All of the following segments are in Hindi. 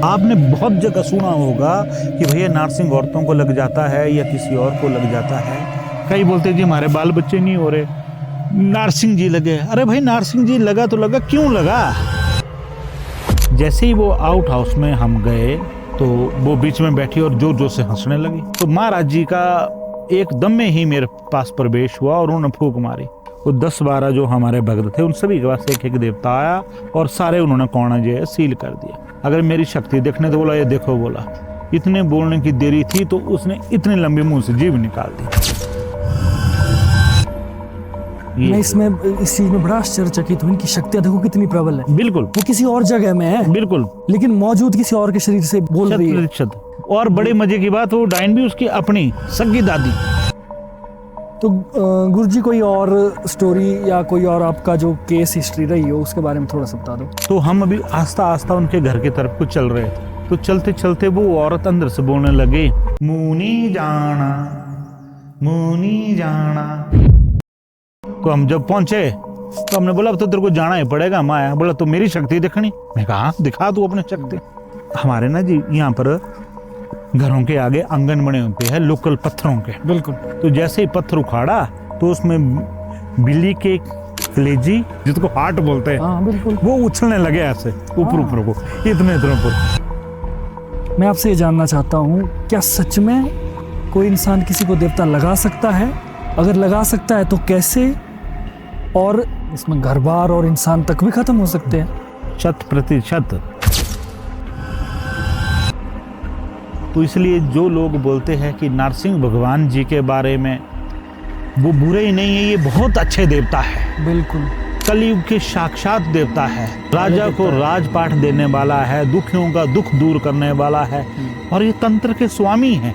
आपने बहुत जगह सुना होगा कि भैया नार्सिंग औरतों को लग जाता है या किसी और को लग जाता है। कई बोलते जी हमारे बाल बच्चे नहीं हो रहे, नार्सिंग जी लगे। अरे भाई नार्सिंग जी लगा तो लगा, क्यों लगा? जैसे ही वो आउट हाउस में हम गए तो वो बीच में बैठी और जोर जोर से हंसने लगी। तो महाराज जी का एकदम में ही मेरे पास प्रवेश हुआ और उन्होंने फूंक मारी। वो 10-12 जो हमारे भक्त थे उन सभी के पास एक एक देवता आया और सारे उन्होंने कोना जो है सील कर दिया। अगर मेरी शक्ति देखने तो बोला ये देखो, बोला इतने बोलने की देरी थी तो उसने इतनी लंबी मुंह से जीभ निकाल दी। मैं इस चीज में बड़ा आश्चर्यचकित हूँ। इनकी शक्तियां देखो कितनी प्रबल है। बिल्कुल वो किसी और जगह में है बिल्कुल, लेकिन मौजूद किसी और के शरीर से बोल रही है। 100%। और बड़े मजे की बात, वो डायन भी उसकी अपनी सगी दादी। तो गुरुजी कोई और स्टोरी या कोई और आपका जो केस हिस्ट्री रही हो उसके बारे में थोड़ा सा बता दो। तो हम अभी आस्ता आस्ता उनके घर की तरफ को चल रहे थे, तो चलते चलते वो औरत अंदर से बोलने लगी, मुनी जाना मुनी जाना। तो हम जब पहुंचे तो हमने बोला अब तो तेरे को जाना ही पड़ेगा। माया बोला तो मेरी शक्ति दिखनी। मैं कहा दिखा तू अपनी शक्ति। हमारे ना जी यहाँ पर घरों के आगे आंगन बने होते हैं लोकल पत्थरों के। बिल्कुल। तो जैसे ही पत्थर उखाड़ा तो उसमें बिल्ली के कलेजी, जिसको हार्ट बोलते हैं, हाँ बिल्कुल, वो उछलने लगे ऐसे ऊपर ऊपर को, इतने ऊपर। मैं आपसे ये जानना चाहता हूँ, क्या सच में कोई इंसान किसी को देवता लगा सकता है? अगर लगा सकता है तो कैसे? और इसमें घर बार और इंसान तक भी खत्म हो सकते हैं? 100%। तो इसलिए जो लोग बोलते हैं कि नरसिंह भगवान जी के बारे में, वो बुरे ही नहीं है, ये बहुत अच्छे देवता है। बिल्कुल, कलयुग के साक्षात देवता है। राजा को राजपाट देने वाला है, दुखियों का दुख दूर करने वाला है, और ये तंत्र के स्वामी हैं।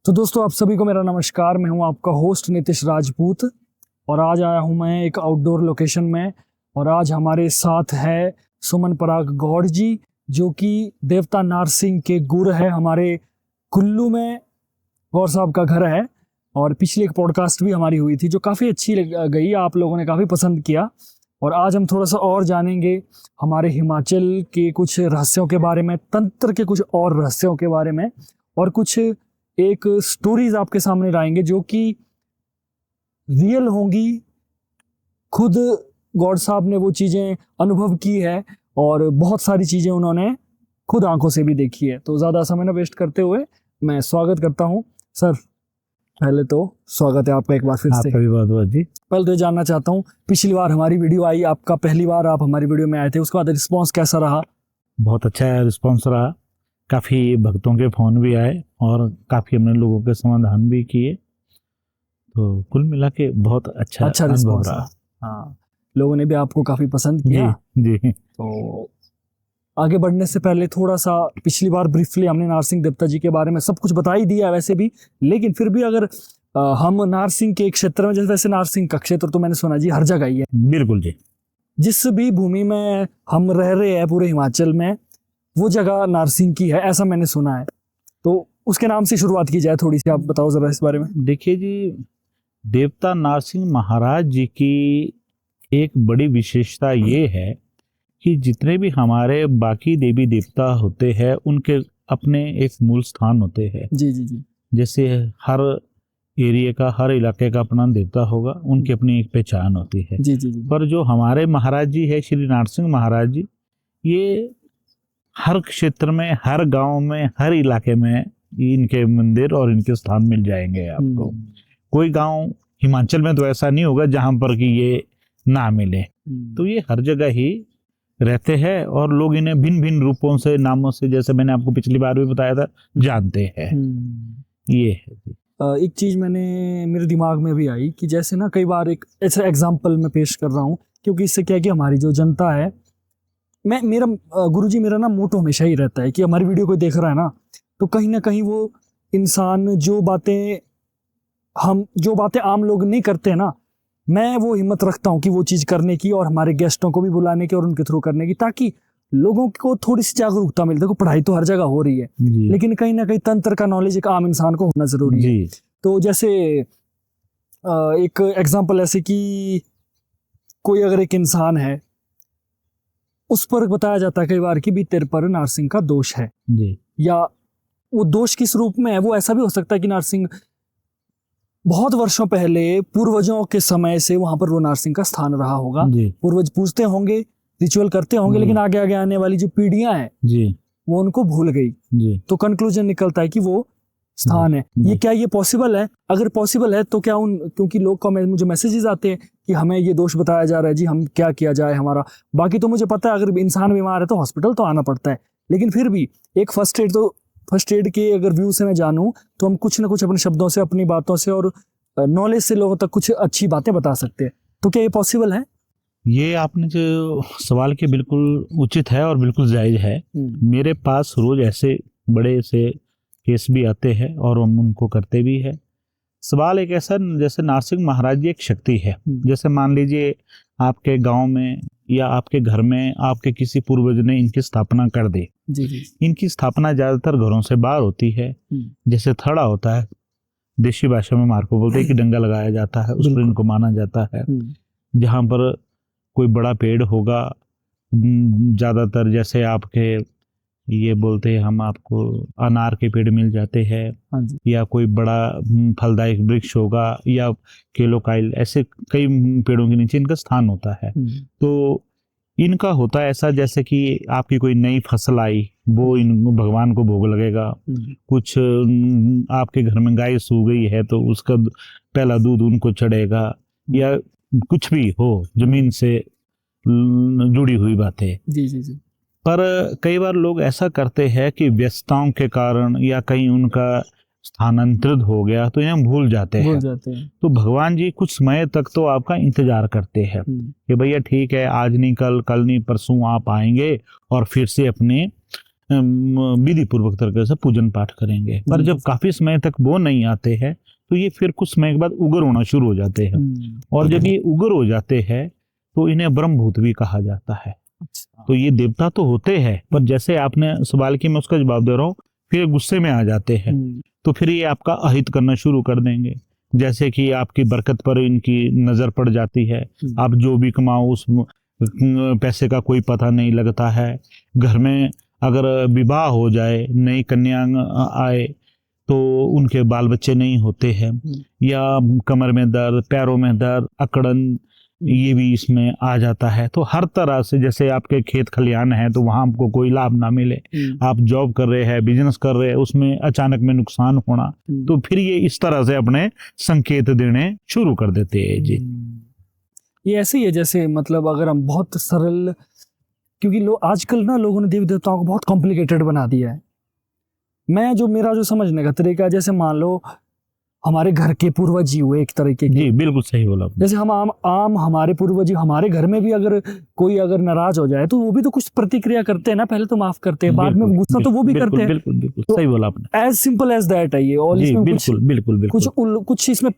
तो दोस्तों आप सभी को मेरा नमस्कार। मैं हूं आपका होस्ट नितिश राजपूत और आज आया हूं मैं एक आउटडोर लोकेशन में। और आज हमारे साथ है सुमन पराग गौड़ जी, जो कि देवता नारसिंह के गुरु है। हमारे कुल्लू में गौर साहब का घर है और पिछली एक पॉडकास्ट भी हमारी हुई थी जो काफ़ी अच्छी गई, आप लोगों ने काफ़ी पसंद किया। और आज हम थोड़ा सा और जानेंगे हमारे हिमाचल के कुछ रहस्यों के बारे में, तंत्र के कुछ और रहस्यों के बारे में, और कुछ एक स्टोरीज आपके सामने लाएंगे जो कि रियल होंगी। खुद गौड़ साहब ने वो चीज़ें अनुभव की है और बहुत सारी चीज़ें उन्होंने खुद आंखों से भी देखी है। तो ज़्यादा समय न वेस्ट करते हुए मैं स्वागत करता हूँ। सर पहले तो स्वागत है आपका एक बार फिर से। आपका भी बहुत बहुत जी। पहले तो जानना चाहता हूँ, पिछली बार हमारी वीडियो आई, आपका पहली बार आप हमारी वीडियो में आए थे, उसके बाद रिस्पॉन्स कैसा रहा? बहुत अच्छा रिस्पॉन्स रहा, काफ़ी भक्तों के फ़ोन भी आए और काफ़ी हमने लोगों के समाधान भी किए। तो कुल मिला के बहुत अच्छा रिस्पॉन्स रहा। हाँ, लोगों ने भी आपको काफ़ी पसंद किया। जी जी। तो आगे बढ़ने से पहले थोड़ा सा, पिछली बार ब्रीफली हमने नारसिंह देवता जी के बारे में सब कुछ बता ही दिया वैसे भी, लेकिन फिर भी अगर हम नारसिंह के क्षेत्र में, जैसे वैसे नारसिंह का क्षेत्र तो मैंने सुना जी हर जगह ही है। बिल्कुल जी। जिस भी भूमि में हम रह रहे हैं पूरे हिमाचल में, वो जगह नारसिंह की है, ऐसा मैंने सुना है। तो उसके नाम से शुरुआत की जाए, थोड़ी सी आप बताओ जरा इस बारे में। देखिए जी, देवता नारसिंह महाराज जी की एक बड़ी विशेषता ये है कि जितने भी हमारे बाकी देवी देवता होते हैं उनके अपने एक मूल स्थान होते हैं। जी जी जी। जैसे हर एरिया का, हर इलाके का अपना देवता होगा, उनकी अपनी एक पहचान होती है। जी जी जी। पर जो हमारे महाराज जी है, श्री नारसिंह महाराज जी, ये हर क्षेत्र में, हर गांव में, हर इलाके में इनके मंदिर और इनके स्थान मिल जाएंगे आपको। कोई गांव हिमाचल में तो ऐसा नहीं होगा जहां पर कि ये ना मिले। तो ये हर जगह ही रहते हैं और लोग इन्हें भिन्न भिन्न रूपों से, नामों से, जैसे मैंने आपको पिछली बार भी बताया था, जानते हैं। ये है। एक चीज मेरे दिमाग में भी आई कि जैसे ना कई बार एक ऐसा एग्जांपल मैं पेश कर रहा हूँ, क्योंकि इससे क्या है कि हमारी जो जनता है, मेरा गुरुजी मेरा ना मोटो हमेशा ही रहता है कि हमारी वीडियो को देख रहा है ना, तो कहीं ना कहीं वो इंसान जो बातें आम लोग नहीं करते ना, मैं वो हिम्मत रखता हूँ कि वो चीज़ करने की और हमारे गेस्टों को भी बुलाने की और उनके थ्रू करने की, ताकि लोगों को थोड़ी सी जागरूकता मिले। देखो पढ़ाई तो हर जगह हो रही है, लेकिन कहीं ना कहीं तंत्र का नॉलेज एक आम इंसान को होना जरूरी है। तो जैसे एक एग्जांपल ऐसे कि कोई अगर एक इंसान है, उस पर बताया जाता है कई बार कि भी तेरे पर नारसिंह का दोष है, जी या वो दोष किस रूप में है। वो ऐसा भी हो सकता है कि नारसिंह बहुत वर्षों पहले पूर्वजों के समय से वहां पर वो नारसिंह का स्थान रहा होगा, जी पूर्वज पूजते होंगे, रिचुअल करते होंगे, जी। लेकिन आगे आगे आने वाली जो पीढ़ियां हैं जी वो उनको भूल गई, जी तो कंक्लूजन निकलता है कि वो स्थान है। जी। ये क्या ये पॉसिबल है? अगर पॉसिबल है तो क्या उन, क्योंकि लोग को मुझे मैसेजेस आते हैं कि हमें ये दोष बताया जा रहा है जी, हम क्या किया जाए हमारा। बाकी तो मुझे पता है अगर इंसान बीमार है तो हॉस्पिटल तो आना पड़ता है, लेकिन फिर भी एक फर्स्ट एड के अगर व्यू से मैं जानूं तो हम कुछ ना कुछ अपने शब्दों से, अपनी बातों से और नॉलेज से लोगों तक कुछ अच्छी बातें बता सकते हैं। तो क्या ये पॉसिबल है? ये आपने जो सवाल किया बिल्कुल उचित है और बिल्कुल जायज है। मेरे पास रोज ऐसे बड़े से केस भी आते हैं और हम उनको करते भी है। सवाल एक ऐसा, जैसे नारसिंह महाराज जी एक शक्ति है। जैसे मान लीजिए आपके गांव में या आपके घर में आपके किसी पूर्वज ने इनकी स्थापना कर दी। जी जी। इनकी स्थापना ज्यादातर घरों से बाहर होती है। जैसे थड़ा होता है, देशी भाषा में मार को बोलते हैं कि डंगा लगाया जाता है, उस पर इनको माना जाता है। जहां पर कोई बड़ा पेड़ होगा, ज्यादातर जैसे आपके ये बोलते हैं, हम आपको अनार के पेड़ मिल जाते हैं, या कोई बड़ा फलदायक वृक्ष होगा, या केलोकाइल, ऐसे कई पेड़ों के नीचे इनका स्थान होता है। तो इनका होता है ऐसा, जैसे कि आपकी कोई नई फसल आई, वो इन भगवान को भोग लगेगा। कुछ आपके घर में गाय सू गई है तो उसका पहला दूध उनको चढ़ेगा, या कुछ भी हो जमीन से जुड़ी हुई बातें। जी जी जी। पर कई बार लोग ऐसा करते हैं कि व्यस्तताओं के कारण या कहीं उनका स्थानांतरित हो गया तो इन्हें भूल जाते हैं। तो भगवान जी कुछ समय तक तो आपका इंतजार करते हैं कि भैया ठीक है, आज नहीं कल, कल नहीं परसों आप आएंगे और फिर से अपने विधि पूर्वक तरीके से पूजन पाठ करेंगे। पर जब काफी समय तक वो नहीं आते हैं तो ये फिर कुछ समय के बाद उग्र होना शुरू हो जाते हैं, और जब ये उग्र हो जाते हैं तो इन्हें ब्रह्मभूत भी कहा जाता है। तो ये देवता तो होते हैं, पर जैसे आपने सवाल किया मैं उसका जवाब दे रहा हूँ, फिर गुस्से में आ जाते हैं। तो फिर ये आपका अहित करना शुरू कर देंगे। जैसे कि आपकी बरकत पर इनकी नजर पड़ जाती है, आप जो भी कमाओ उस पैसे का कोई पता नहीं लगता है। घर में अगर विवाह हो जाए, नई कन्या आए तो उनके बाल बच्चे नहीं होते हैं, या कमर में दर्द, पैरों में दर्द, अकड़न, ये भी इसमें आ जाता है। तो हर तरह से, जैसे आपके खेत खलियान है तो वहां आपको कोई लाभ ना मिले, आप जॉब कर रहे हैं, बिजनेस कर रहे हैं, उसमें अचानक में नुकसान होना, तो फिर ये इस तरह से अपने संकेत देने शुरू कर देते हैं। जी ये ऐसे ही है जैसे, मतलब अगर हम बहुत सरल, क्योंकि आजकल ना लोगों ने देवी देवताओं को बहुत कॉम्प्लिकेटेड बना दिया है। मेरा जो समझने का तरीका है, जैसे मान लो हमारे घर के पूर्वज ही हुए एक तरीके के। जी बिल्कुल सही बोला आपने। जैसे हम आम हमारे पूर्वज, हमारे घर में भी अगर कोई नाराज हो जाए तो वो भी तो कुछ प्रतिक्रिया करते हैं ना, पहले तो माफ करते हैं, बाद में गुस्सा तो वो भी करते हैं। बिल्कुल बिल्कुल सही बोला आपने। एज सिंपल एज दैट है ये। और इसमें बिल्कुल कुछ इसमें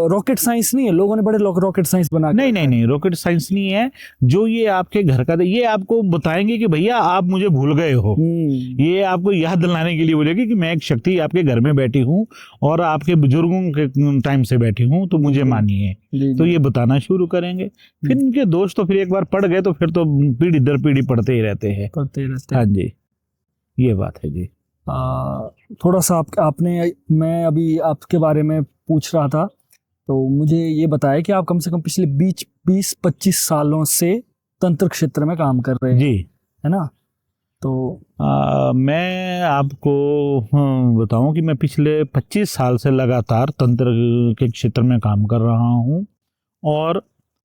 रॉकेट साइंस नहीं है। लोगों ने बड़े रॉकेट साइंस बना नहीं, रॉकेट साइंस नहीं है। जो ये आपके घर का, ये आपको बताएंगे कि भैया आप मुझे भूल गए हो। ये आपको याद दिलाने के लिए बोलेगी कि मैं एक शक्ति आपके घर में बैठी हूँ और आपके बुजुर्गों के टाइम से बैठी हूँ, तो मुझे मानिए। तो ये बताना शुरू करेंगे। फिर इनके दोष तो फिर एक बार पड़ गए तो फिर तो पीढ़ी दर पीढ़ी पढ़ते ही रहते हैं। हाँ जी, ये बात है जी। थोड़ा सा मैं अभी आपके बारे में पूछ रहा था, तो मुझे ये बताया कि आप कम से कम पिछले 20-25 सालों से तंत्र क्षेत्र में काम कर रहे हैं। जी, है ना? तो मैं आपको बताऊं कि मैं पिछले 25 साल से लगातार तंत्र के क्षेत्र में काम कर रहा हूं, और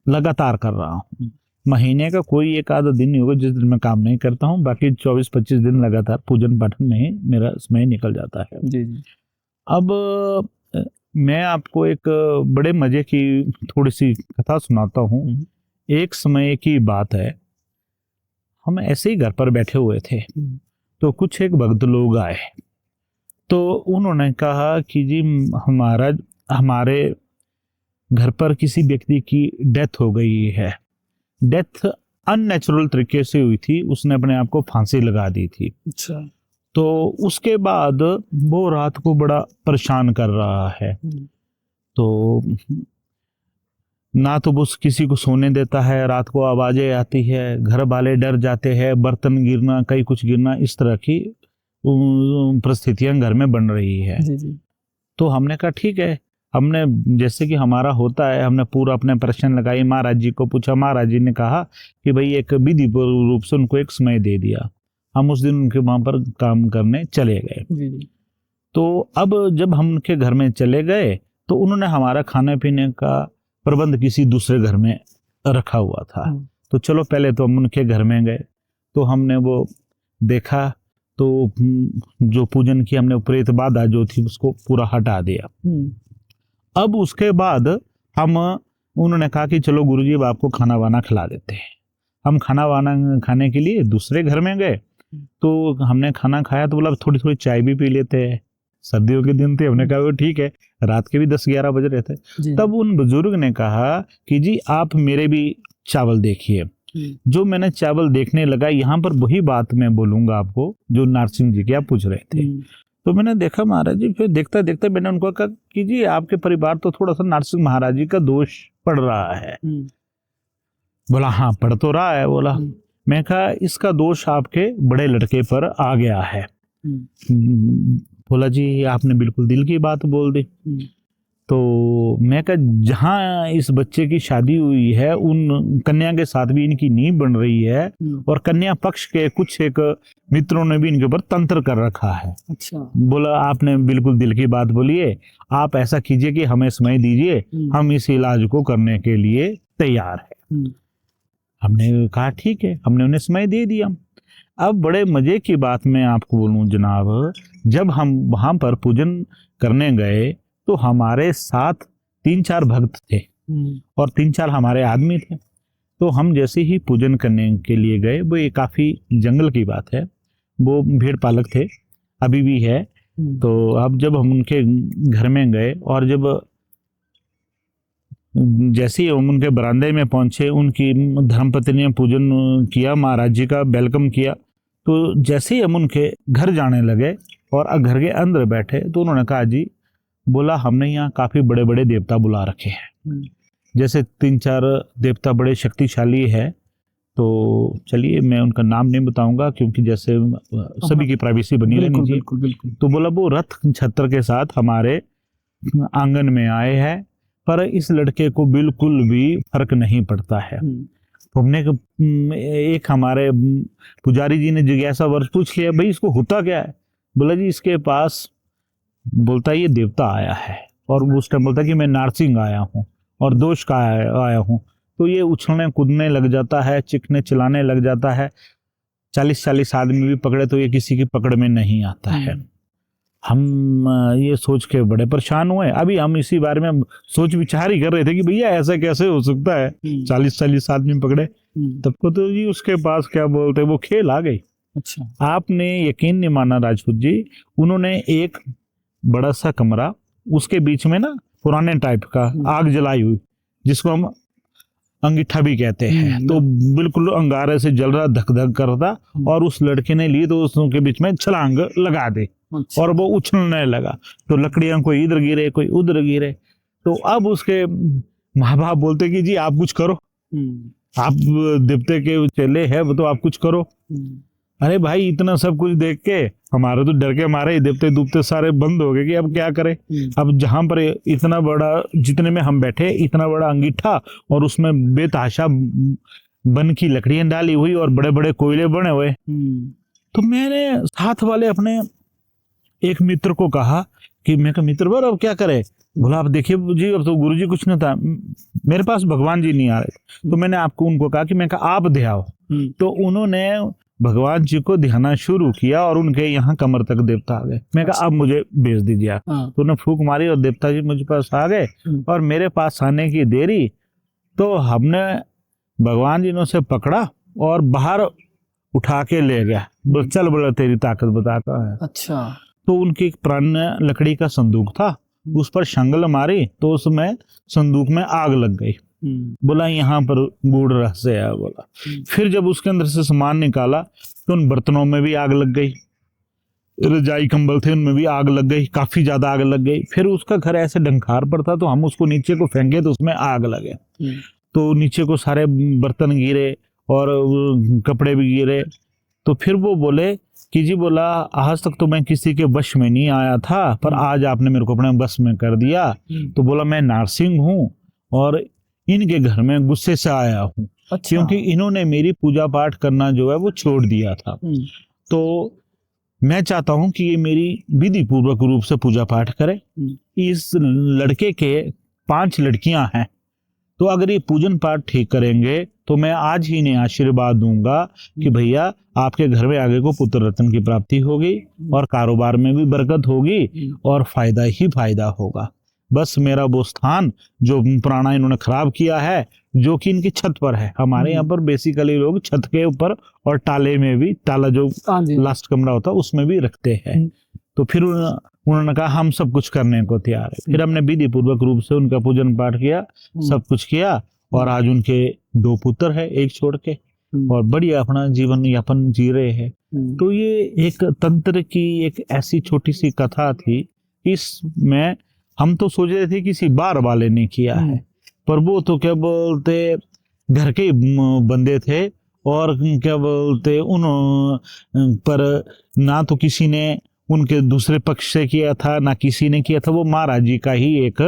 लगातार कर रहा हूं। महीने का कोई एक आधा दिन नहीं होगा जिस दिन मैं काम नहीं करता हूं, बाकी 24-25 दिन लगातार पूजन पाठन में मेरा समय निकल जाता है। जी। अब मैं आपको एक बड़े मजे की थोड़ी सी कथा सुनाता हूं। एक समय की बात है, हम ऐसे ही घर पर बैठे हुए थे, तो कुछ एक भक्त लोग आए। तो उन्होंने कहा कि जी हमारे घर पर किसी व्यक्ति की डेथ हो गई है। डेथ अननेचुरल तरीके से हुई थी, उसने अपने आप को फांसी लगा दी थी। अच्छा। तो उसके बाद वो रात को बड़ा परेशान कर रहा है। तो ना तो वो किसी को सोने देता है, रात को आवाजें आती है, घर वाले डर जाते हैं, बर्तन गिरना, कहीं कुछ गिरना, इस तरह की परिस्थितियां घर में बन रही है। जी जी। तो हमने कहा ठीक है, हमने जैसे कि हमारा होता है, हमने पूरा अपने प्रश्न लगाई, महाराज जी को पूछा। महाराज जी ने कहा कि भाई एक विधि रूप से उनको एक समय दे दिया। हम उस दिन उनके वहां पर काम करने चले गए। जी जी। तो अब जब हम उनके घर में चले गए तो उन्होंने हमारा खाने पीने का प्रबंध किसी दूसरे घर में रखा हुआ था। तो चलो पहले तो हम उनके घर में गए, तो हमने वो देखा, तो जो पूजन की हमने प्रेत बाधा जो थी उसको पूरा हटा दिया। अब उसके बाद हम उन्होंने कहा कि चलो गुरुजी अब आपको खाना वाना खिला देते हैं। हम खाना वाना खाने के लिए दूसरे घर में गए, तो हमने खाना खाया तो बोला थोड़ी थोड़ी चाय भी पी लेते हैं। सर्दियों के दिन थे, हमने कहा वो ठीक है, रात के भी 10-11 बज रहे थे। तब उन बुजुर्ग ने कहा कि जी आप मेरे भी चावल देखिए। जो मैंने चावल देखने लगा, यहाँ पर वही बात मैं बोलूंगा आपको जो नारसिंह जी की आप पूछ रहे थे। तो मैंने देखा महाराज जी, फिर देखता देखता मैंने उनको कहा कि जी आपके परिवार तो थोड़ा सा नारसिंह महाराज जी का दोष पड़ रहा है। बोला हाँ पड़ तो रहा है। बोला मैं कहा इसका दोष आपके बड़े लड़के पर आ गया है। बोला जी आपने बिल्कुल दिल की बात बोल दी। तो मैं कहा जहाँ इस बच्चे की शादी हुई है उन कन्या के साथ भी इनकी नींव बन रही है, और कन्या पक्ष के कुछ एक मित्रों ने भी इनके ऊपर तंत्र कर रखा है। अच्छा। बोला आपने बिल्कुल दिल की बात बोलिए, आप ऐसा कीजिए कि हमें समय दीजिए, हम इस इलाज को करने के लिए तैयार है। हमने कहा ठीक है, हमने उन्हें समय दे दिया। अब बड़े मजे की बात मैं आपको बोलूं जनाब, जब हम वहां पर पूजन करने गए तो हमारे साथ 3-4 भक्त थे और 3-4 हमारे आदमी थे। तो हम जैसे ही पूजन करने के लिए गए, वो ये काफी जंगल की बात है, वो भेड़ पालक थे, अभी भी है। तो अब जब हम उनके घर में गए और जब जैसे ही हम उनके बरामदे में पहुंचे, उनकी धर्मपत्नी ने पूजन किया, महाराज जी का वेलकम किया। तो जैसे ही हम उनके घर जाने लगे और घर के अंदर बैठे तो उन्होंने कहा जी, बोला हमने यहाँ काफी बड़े बड़े देवता बुला रखे हैं, जैसे 3-4 देवता बड़े शक्तिशाली है। तो चलिए मैं उनका नाम नहीं बताऊंगा क्योंकि जैसे सभी की प्राइवेसी बनी रहनी चाहिए। तो बोला वो रथ छत्र के साथ हमारे आंगन में आए हैं, पर इस लड़के को बिल्कुल भी फर्क नहीं पड़ता है। तो हमने एक हमारे पुजारी जी ने जिज्ञासा वर्ष पूछ लिया, भाई इसको होता क्या है? बोला जी इसके पास, बोलता ये देवता आया है, और उस टाइम बोलता कि मैं नारसिंह आया हूँ और दोष का आया हूँ। तो ये उछलने कूदने लग जाता है, चिखने चिल्लाने लग जाता है। 40-40 आदमी भी पकड़े तो ये किसी की पकड़ में नहीं आता है। हम ये सोच के बड़े परेशान हुए। अभी हम इसी बारे में सोच विचार ही कर रहे थे कि भैया ऐसा कैसे हो सकता है, 40-40 आदमी पकड़े। तब को तो जी उसके पास क्या बोलते वो खेल आ गई। अच्छा। आपने यकीन नहीं माना राजपूत जी, उन्होंने एक बड़ा सा कमरा, उसके बीच में ना पुराने टाइप का आग जलाई हुई, जिसको हम अंगीठा भी कहते हैं, तो बिल्कुल अंगारे से जल रहा, धक धक कर रहा, और उस लड़के ने ली तो उसके बीच में छलांग लगा दे। अच्छा। और वो उछलने लगा, तो लकड़ियां कोई इधर गिरे कोई उधर गिरे। तो अब उसके माँ बाप बोलते कि जी आप कुछ करो, आप देवते के चेले हैं, वो तो आप कुछ करो। अरे भाई इतना सब कुछ देख के हमारे तो डर के मारे देवते दूबते सारे बंद हो गए कि अब क्या करें। अब जहां पर इतना बड़ा, जितने में हम बैठे, इतना बड़ा अंगीठा और उसमें बेतहाशा बन की लकड़ियां डाली हुई और बड़े बड़े कोयले बने हुए। तो मैंने साथ वाले अपने एक मित्र को कहा कि मैं कहा मित्र बोल अब क्या करे? बोला आप देखिए जी अब तो गुरुजी कुछ नहीं था, मेरे पास भगवान जी नहीं आ रहे। तो मैंने आपको उनको कहा कि मैं कहा आप ध्याओ। तो उन्होंने भगवान जी को ध्याना शुरू किया और उनके यहाँ कमर तक देवता आ गए। मैं कहा अब मुझे भेज दीजिए। तो उन्होंने फूंक मारी और देवता जी मुझे पास आ गए, और मेरे पास आने की देरी तो हमने भगवान जी ने उसे पकड़ा और बाहर उठा के ले गया। बोल चल बोला तेरी ताकत बताता है। अच्छा। तो उनकी एक पुराना लकड़ी का संदूक था, उस पर शंगल मारी तो उसमें संदूक में आग लग गई। बोला यहाँ पर गूढ़ रहस्य है। बोला फिर जब उसके अंदर से सामान निकाला तो उन बर्तनों में भी आग लग गई। रजाई कंबल थे उनमें भी आग लग गई, काफी ज्यादा आग लग गई। फिर उसका घर ऐसे डंखार पर था तो हम उसको नीचे को फेंके तो उसमें आग लगे, तो नीचे को सारे बर्तन गिरे और कपड़े भी गिरे। तो फिर वो बोले कि जी बोला आज तक तो मैं किसी के वश में नहीं आया था, पर आज आपने मेरे को अपने बस में कर दिया। तो बोला मैं नारसिंह हूँ और इनके घर में गुस्से से आया हूँ, क्योंकि इन्होंने मेरी पूजा पाठ करना जो है वो छोड़ दिया था। तो मैं चाहता हूं कि ये मेरी विधि पूर्वक रूप से पूजा पाठ करे। इस लड़के के 5 लड़कियां हैं, तो अगर ये पूजन पाठ ठीक करेंगे तो मैं आज ही इन्हें आशीर्वाद दूंगा कि भैया आपके घर में आगे को पुत्र रत्न की प्राप्ति होगी और कारोबार में भी बरकत होगी और फायदा ही फायदा होगा। बस मेरा वो स्थान जो पुराना इन्होंने खराब किया है, जो कि इनकी छत पर है। हमारे यहाँ पर बेसिकली लोग छत के ऊपर और ताले में भी, ताला जो लास्ट कमरा होता है उसमें भी रखते हैं। तो फिर उन्होंने कहा हम सब कुछ करने को तैयार है। फिर हमने विधि पूर्वक रूप से उनका पूजन पाठ किया, सब कुछ किया और आज उनके 2 पुत्र है, एक छोड़ के, और बढ़िया अपना जीवन यापन जी रहे हैं। तो ये एक तंत्र की एक ऐसी छोटी सी कथा थी। इसमें हम तो सोच रहे थे किसी बार वाले ने किया है, पर वो तो क्या बोलते घर के बंदे थे और क्या बोलते उन पर ना तो किसी ने उनके दूसरे पक्ष से किया था ना किसी ने किया था, वो महाराज जी का ही एक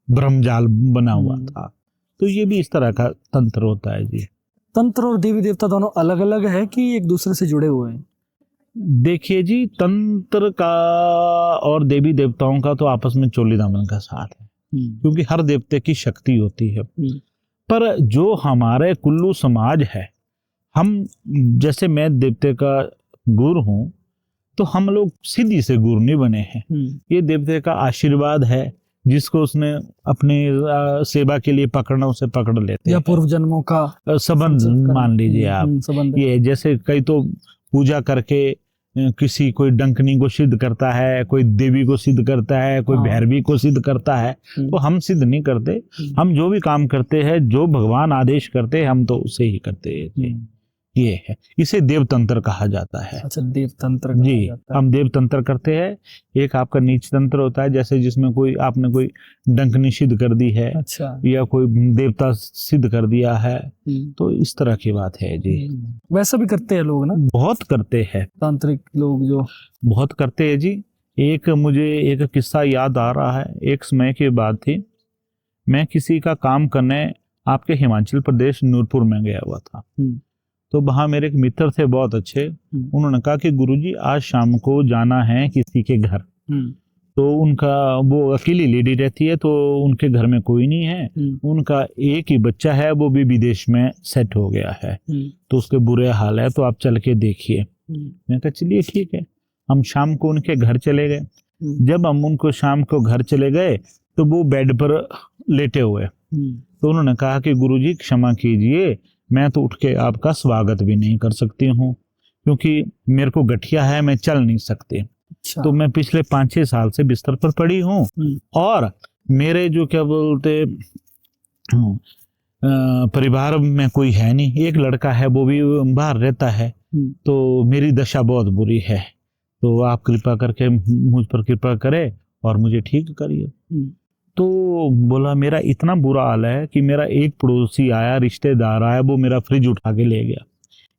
ब्रह्मजाल बना हुआ था। तो ये भी इस तरह का तंत्र होता है जी। तंत्र और देवी देवता दोनों अलग अलग है कि एक दूसरे से जुड़े हुए हैं? देखिए जी, तंत्र का और देवी देवताओं का तो आपस में चोली दामन का साथ है, क्योंकि हर देवते की शक्ति होती है। पर जो हमारे कुल्लू समाज है, हम जैसे मैं देवते का गुरु हूं, तो हम लोग सीधी से गुरु नहीं बने हैं। ये देवते का आशीर्वाद है, जिसको उसने अपने सेवा के लिए पकड़ना उसे पकड़ लेते या पूर्व जन्मों का संबंध मान लीजिए आप। ये जैसे कई तो पूजा करके किसी कोई डंकनी को सिद्ध करता है, कोई देवी को सिद्ध करता है, कोई भैरवी को सिद्ध करता है। तो हम सिद्ध नहीं करते, हम जो भी काम करते हैं, जो भगवान आदेश करते हैं, हम तो उसे ही करते हैं। ये है, इसे देवतंत्र कहा जाता है। अच्छा, देवतंत्र जी, हम देवतंत्र करते हैं। एक आपका नीच तंत्र होता है, जैसे जिसमें कोई आपने कोई डंकनी सिद्ध कर दी है, अच्छा, या कोई देवता सिद्ध कर दिया है, तो इस तरह की बात है जी। वैसा भी करते हैं लोग ना, बहुत करते हैं तांत्रिक लोग, जो बहुत करते हैं जी। एक मुझे एक किस्सा याद आ रहा है। एक समय की बात थी, मैं किसी का काम करने आपके हिमाचल प्रदेश नूरपुर में गया हुआ था। तो वहाँ मेरे एक मित्र थे बहुत अच्छे, उन्होंने कहा कि गुरुजी आज शाम को जाना है किसी के घर। तो उनका वो अकेली लेडी रहती है, तो उनके घर में कोई नहीं है, उनका एक ही बच्चा है, वो भी विदेश में सेट हो गया है, तो उसके बुरे हाल है, तो आप चल के देखिए। मैं कहा चलिए ठीक है। हम शाम को उनके घर चले गए। जब हम उनको शाम को घर चले गए तो वो बेड पर लेटे हुए, तो उन्होंने कहा कि गुरुजी क्षमा कीजिए, मैं तो उठ के आपका स्वागत भी नहीं कर सकती हूँ, क्योंकि मेरे को गठिया है, मैं चल नहीं सकती। अच्छा। तो मैं पिछले 5-6 साल से बिस्तर पर पड़ी हूँ, और मेरे जो क्या बोलते परिवार में कोई है नहीं, एक लड़का है वो भी बाहर रहता है, तो मेरी दशा बहुत बुरी है, तो आप कृपा करके मुझ पर कृपा करें और मुझे ठीक करिए। तो बोला मेरा इतना बुरा हाल है कि मेरा एक पड़ोसी आया, रिश्तेदार आया, वो मेरा फ्रिज उठा के ले गया।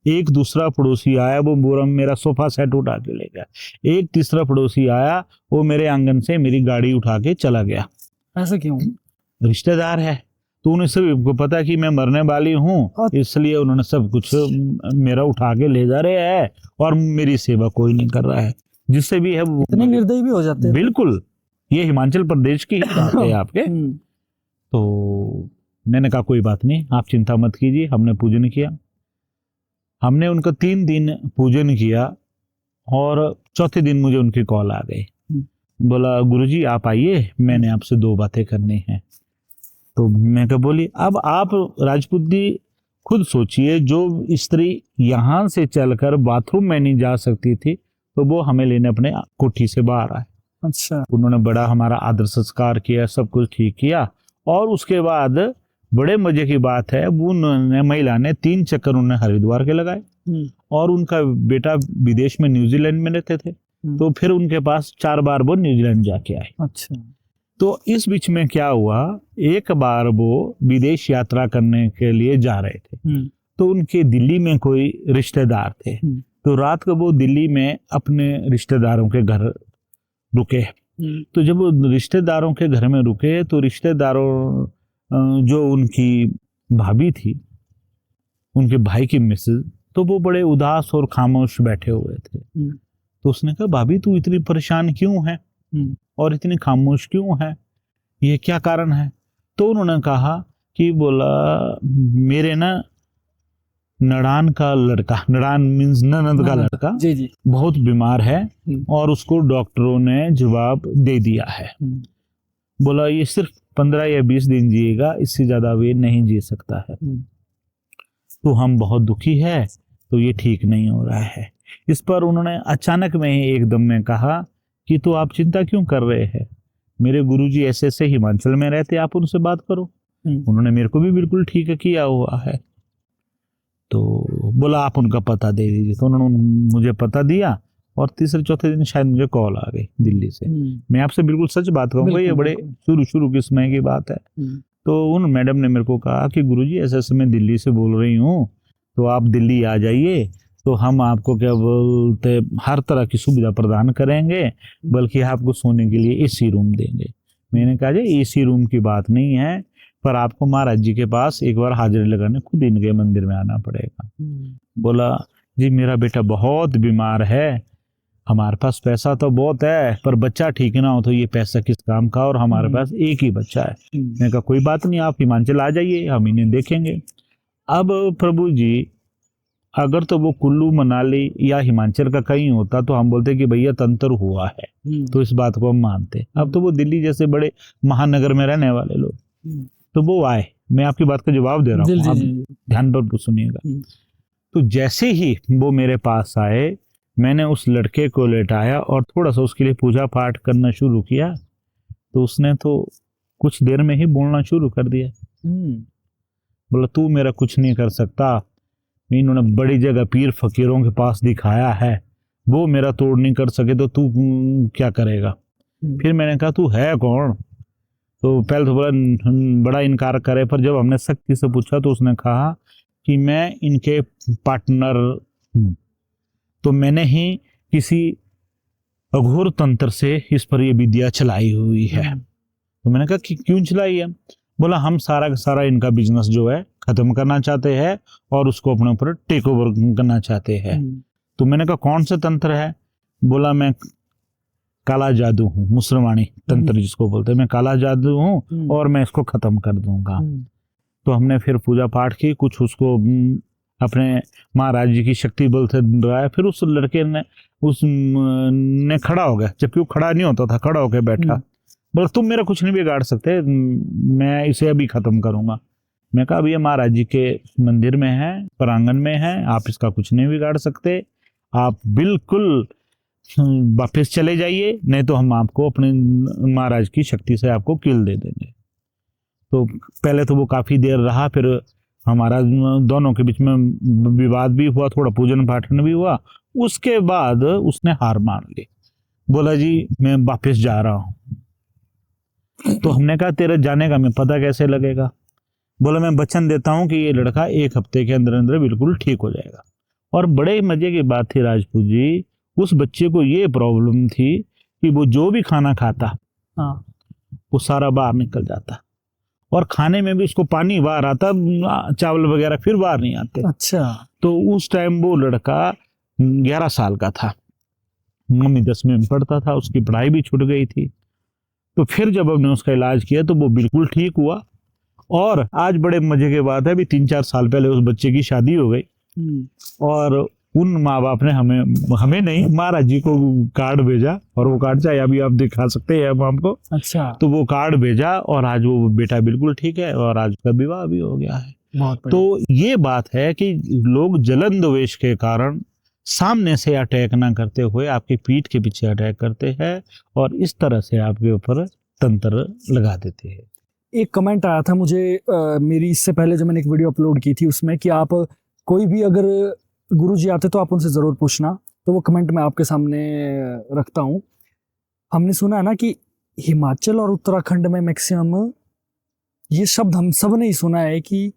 एक दूसरा पड़ोसी आया, वो मेरा सोफा सेट उठा के ले गया। एक तीसरा पड़ोसी आया, वो मेरे आंगन से मेरी गाड़ी उठा के चला गया। ऐसा क्यों? रिश्तेदार है, तो उन्हें सबको पता कि मैं मरने वाली हूँ, इसलिए उन्होंने सब कुछ मेरा उठा के ले जा रहे हैं और मेरी सेवा कोई नहीं कर रहा है। जिससे भी है वो इतने निर्दयी भी हो जाते हैं। बिल्कुल, ये हिमाचल प्रदेश की बात है आपके। तो मैंने कहा कोई बात नहीं, आप चिंता मत कीजिए। हमने पूजन किया, हमने उनका 3 दिन पूजन किया, और चौथे दिन मुझे उनकी कॉल आ गई। बोला गुरुजी आप आइए, मैंने आपसे 2 बातें करनी है। तो मैं क्या बोली, अब आप राजपूत जी खुद सोचिए, जो स्त्री यहाँ से चलकर बाथरूम में नहीं जा सकती थी, तो वो हमें लेने अपने कोठी से बाहर आए। अच्छा। उन्होंने बड़ा हमारा आदर संस्कार किया, सब कुछ ठीक किया, और उसके बाद बड़े मजे की बात है, वो महिला ने 3 चक्कर उन्हें हरिद्वार के लगाए, और उनका बेटा विदेश में न्यूजीलैंड में रहते थे, तो फिर उनके पास 4 बार वो न्यूजीलैंड जाके आए। अच्छा। तो इस बीच में क्या हुआ, एक बार वो विदेश यात्रा करने के लिए जा रहे थे, तो उनके दिल्ली में कोई रिश्तेदार थे, तो रात को वो दिल्ली में अपने रिश्तेदारों के घर रुके। तो जब वो रिश्तेदारों के घर में रुके तो रिश्तेदारों जो उनकी भाभी थी, उनके भाई की मिसेज, तो वो बड़े उदास और खामोश बैठे हुए थे। तो उसने कहा, भाभी तू इतनी परेशान क्यों है और इतनी खामोश क्यों है, ये क्या कारण है? तो उन्होंने कहा कि बोला मेरे ना नड़ान का लड़का, नड़ान मीन्स ननद का लड़का, जी जी, बहुत बीमार है और उसको डॉक्टरों ने जवाब दे दिया है। बोला ये सिर्फ 15 या 20 दिन जिएगा, इससे ज्यादा वे नहीं जी सकता है। तो हम बहुत दुखी है, तो ये ठीक नहीं हो रहा है। इस पर उन्होंने अचानक में ही एकदम में कहा कि तो आप चिंता क्यों कर रहे हैं, मेरे गुरुजी ऐसे ऐसे हिमाचल में रहते, आप उनसे बात करो, उन्होंने मेरे को भी बिल्कुल ठीक किया हुआ है। तो बोला आप उनका पता दे दीजिए। तो उन्होंने मुझे पता दिया और तीसरे चौथे दिन शायद मुझे कॉल आ गई दिल्ली से। मैं आपसे बिल्कुल सच बात कहूँगा, ये बड़े शुरू के समय की बात है। तो उन मैडम ने मेरे को कहा कि गुरुजी ऐसे ऐसे मैं दिल्ली से बोल रही हूँ, तो आप दिल्ली आ जाइए, तो हम आपको क्या बोलते हर तरह की सुविधा प्रदान करेंगे, बल्कि आपको सोने के लिए एसी रूम देंगे। मैंने कहा जी एसी रूम की बात नहीं है, पर आपको महाराज जी के पास एक बार हाजिरी लगाने खुद इनके मंदिर में आना पड़ेगा। बोला जी मेरा बेटा बहुत बीमार है, हमारे पास पैसा तो बहुत है, पर बच्चा ठीक ना हो तो ये पैसा किस काम का, और हमारे पास एक ही बच्चा है। मैंने कहा कोई बात नहीं, आप हिमाचल आ जाइए, हम इन्हें देखेंगे। अब प्रभु जी अगर तो वो कुल्लू मनाली या हिमाचल का कहीं होता तो हम बोलते कि भैया तंत्र हुआ है, तो इस बात को हम मानते। अब तो वो दिल्ली जैसे बड़े महानगर में रहने वाले लोग, तो वो आए। मैं आपकी बात का जवाब दे रहा हूँ, आप ध्यान पर सुनिएगा। तो जैसे ही वो मेरे पास आए, मैंने उस लड़के को लेटाया और थोड़ा सा उसके लिए पूजा पाठ करना शुरू किया, तो उसने तो कुछ देर में ही बोलना शुरू कर दिया। बोला तू मेरा कुछ नहीं कर सकता, इन्होंने बड़ी जगह पीर फकीरों के पास दिखाया है, वो मेरा तोड़ नहीं कर सके, तो तू क्या करेगा। फिर मैंने कहा तू है कौन? तो पहले तो बड़ा इनकार करे, पर जब हमने सख्ती से पूछा तो उसने कहा कि मैं इनके पार्टनर हूँ, तो मैंने ही किसी अघोर तंत्र से इस पर ये विद्या चलाई हुई है। तो मैंने कहा कि क्यों चलाई है? बोला हम सारा का सारा इनका बिजनेस जो है खत्म करना चाहते हैं और उसको अपने ऊपर टेक ओवर करना चाहते हैं। तो मैंने कहा कौन सा तंत्र है? बोला मैं काला जादू हूँ, मुसलमानी तंत्र जिसको बोलते हैं, मैं काला जादू हूँ और मैं इसको खत्म कर दूंगा। तो हमने फिर पूजा पाठ की, कुछ उसको अपने महाराज जी की शक्ति बल से डराया। फिर उस लड़के ने ने खड़ा हो गया, जबकि वो खड़ा नहीं होता था, खड़ा होकर बैठा। बोला तुम मेरा कुछ नहीं बिगाड़ सकते, मैं इसे अभी खत्म करूंगा। मैं कहा अब ये महाराज जी के मंदिर में है, प्रांगण में है, आप इसका कुछ नहीं बिगाड़ सकते, आप बिल्कुल वापस चले जाइए, नहीं तो हम आपको अपने महाराज की शक्ति से आपको किल दे देंगे। तो पहले तो वो काफी देर रहा, फिर हमारा दोनों के बीच में विवाद भी हुआ, थोड़ा पूजन पाठन भी हुआ। उसके बाद उसने हार मान ली, बोला जी मैं वापस जा रहा हूं। तो हमने कहा तेरे जाने का मैं पता कैसे लगेगा? बोला मैं वचन देता हूं कि ये लड़का 1 हफ्ते के अंदर अंदर बिल्कुल ठीक हो जाएगा। और बड़े मजे की बात थी राजपूत जी, उस बच्चे को ये प्रॉब्लम थी कि वो जो भी खाना खाता वो सारा बाहर निकल जाता, और खाने में भी उसको पानी बाहर आता, चावल वगैरह फिर बाहर नहीं आते। अच्छा। तो उस टाइम वो लड़का 11 साल का था, मम्मी 10वीं में पढ़ता था, उसकी पढ़ाई भी छूट गई थी। तो फिर जब हमने उसका इलाज किया तो वो बिल्कुल ठीक हुआ। और आज बड़े मजे की बात है, अभी 3-4 साल पहले उस बच्चे की शादी हो गई, और उन माँ बाप ने हमें नहीं, महाराज जी को कार्ड भेजा, और वो कार्ड चाहे अभी आप दिखा सकते हैं हम आपको। अच्छा। तो वो कार्ड भेजा और आज वो बेटा बिल्कुल ठीक है और आज उसका विवाह भी हो गया है। बहुत तो ये बात है कि लोग जलन द्वेष के कारण सामने से अटैक ना करते हुए आपकी पीठ के पीछे अटैक करते हैं और इस तरह से आपके ऊपर तंत्र लगा देते हैं। एक कमेंट आया था मुझे मेरी इससे पहले जो मैंने एक वीडियो अपलोड की थी उसमें, कि आप कोई भी अगर गुरुजी आते तो आप उनसे जरूर पूछना तो वो कमेंट मैं आपके सामने रखता हूँ। हमने सुना है ना कि हिमाचल और उत्तराखंड में मैक्सिमम ये शब्द हम सब ने ही सुना है कि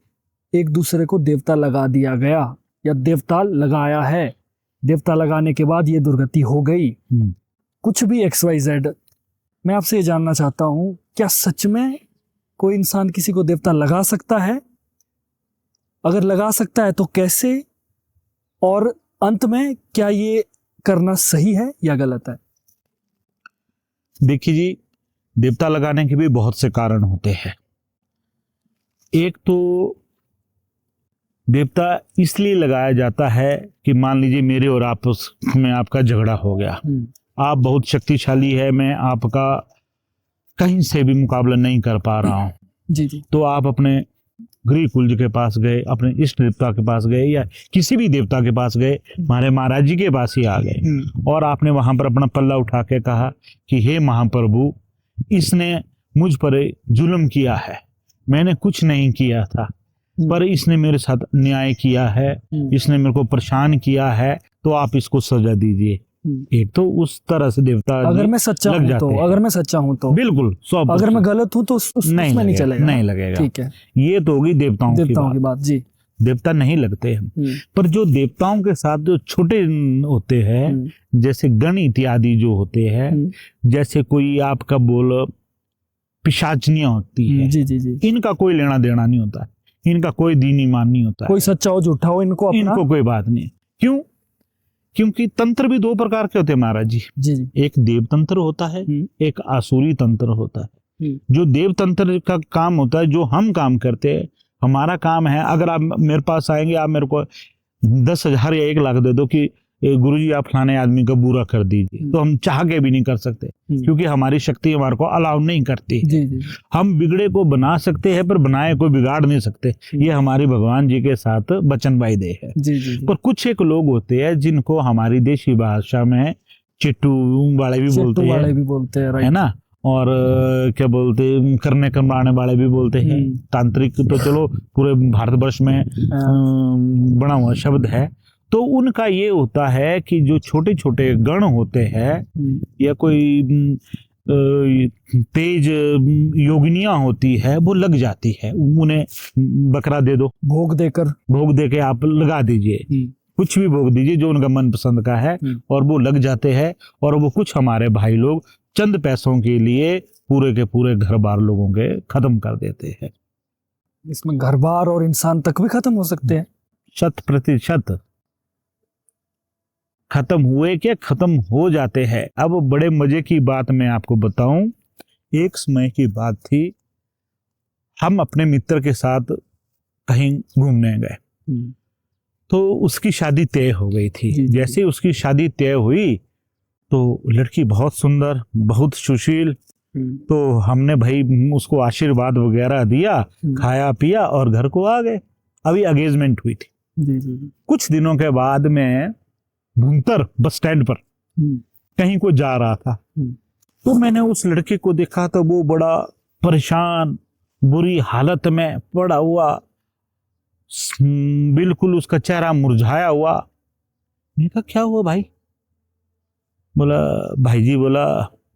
एक दूसरे को देवता लगा दिया गया या देवता लगाया है, देवता लगाने के बाद ये दुर्गति हो गई, कुछ भी XYZ। मैं आपसे ये जानना चाहता हूँ, क्या सच में कोई इंसान किसी को देवता लगा सकता है? अगर लगा सकता है तो कैसे? और अंत में क्या ये करना सही है या गलत है? देखिए जी, देवता लगाने के भी बहुत से कारण होते हैं। एक तो देवता इसलिए लगाया जाता है कि मान लीजिए मेरे और आपस में आपका झगड़ा हो गया, आप बहुत शक्तिशाली है, मैं आपका कहीं से भी मुकाबला नहीं कर पा रहा हूँ, जी जी। तो आप अपने गृह कुंज के पास गए, अपने इष्ट देवता के पास गए या किसी भी देवता के पास गए, हमारे महाराज जी के पास ही आ गए और आपने वहां पर अपना पल्ला उठा के कहा कि हे महाप्रभु, इसने मुझ पर जुल्म किया है, मैंने कुछ नहीं किया था, पर इसने मेरे साथ न्याय किया है, इसने मेरे को परेशान किया है, तो आप इसको सजा दीजिए। एक तो उस तरह से देवता अगर मैं सच्चा हूं तो, अगर मैं सच्चा हूं तो बिल्कुल 100%। अगर मैं गलत हूं तो नहीं चलेगा, नहीं लगेगा। ठीक है, ये तो होगी देवताओं की बात। जी, देवता नहीं लगते हैं। पर जो देवताओं के साथ जो छोटे होते हैं, जैसे गण इत्यादि जो होते हैं, जैसे कोई आपका बोल पिशाचनियां होती है, जी जी जी, इनका कोई लेना देना नहीं होता, इनका कोई दीन ईमान नहीं होता, कोई सच्चा हो झूठा हो इनको कोई बात नहीं। क्यों? क्योंकि तंत्र भी दो प्रकार के होते हैं महाराज जी। जी जी। एक देव तंत्र होता है, एक आसुरी तंत्र होता है। जो देव तंत्र का काम होता है, जो हम काम करते हैं, हमारा काम है, अगर आप मेरे पास आएंगे, आप मेरे को 10,000 या 1 लाख दे दो कि गुरुजी आप फलाने आदमी का बुरा कर दीजिए, तो हम चाह के भी नहीं कर सकते, क्योंकि हमारी शक्ति हमारे को अलाउ नहीं करती। जी जी। हम बिगड़े को बना सकते हैं पर बनाए को बिगाड़ नहीं सकते, ये हमारे भगवान जी के साथ वचन वायदे है। जी जी। पर कुछ एक लोग होते हैं जिनको हमारी देशी भाषा में चिट्टू वाले भी बोलते हैं, है ना, और क्या बोलते हैं, करने करवाने वाले भी बोलते हैं। तांत्रिक तो चलो पूरे भारतवर्ष में बना हुआ शब्द है। तो उनका ये होता है कि जो छोटे छोटे गण होते हैं या कोई तेज योगिनियां होती है, वो लग जाती है, उन्हें बकरा दे दो, भोग दे के आप लगा दीजिए, कुछ भी भोग दीजिए जो उनका मन पसंद का है, और वो लग जाते हैं। और वो कुछ हमारे भाई लोग चंद पैसों के लिए पूरे के पूरे घर बार लोगों के खत्म कर देते हैं। इसमें घर बार और इंसान तक भी खत्म हो सकते हैं, 100% खत्म हुए क्या, खत्म हो जाते हैं। अब बड़े मजे की बात मैं आपको बताऊं, एक समय की बात थी, हम अपने मित्र के साथ कहीं घूमने गए, तो उसकी शादी तय हो गई थी। जैसे उसकी शादी तय हुई तो लड़की बहुत सुंदर, बहुत सुशील, तो हमने भाई उसको आशीर्वाद वगैरह दिया, खाया पिया और घर को आ गए। अभी एंगेजमेंट हुई थी। कुछ दिनों के बाद में भुंतर बस स्टैंड पर कहीं को जा रहा था, तो मैंने उस लड़के को देखा, तो वो बड़ा परेशान, बुरी हालत में पड़ा हुआ, बिल्कुल उसका चेहरा मुरझाया हुआ। मैंने कहा क्या हुआ भाई? बोला भाई जी, बोला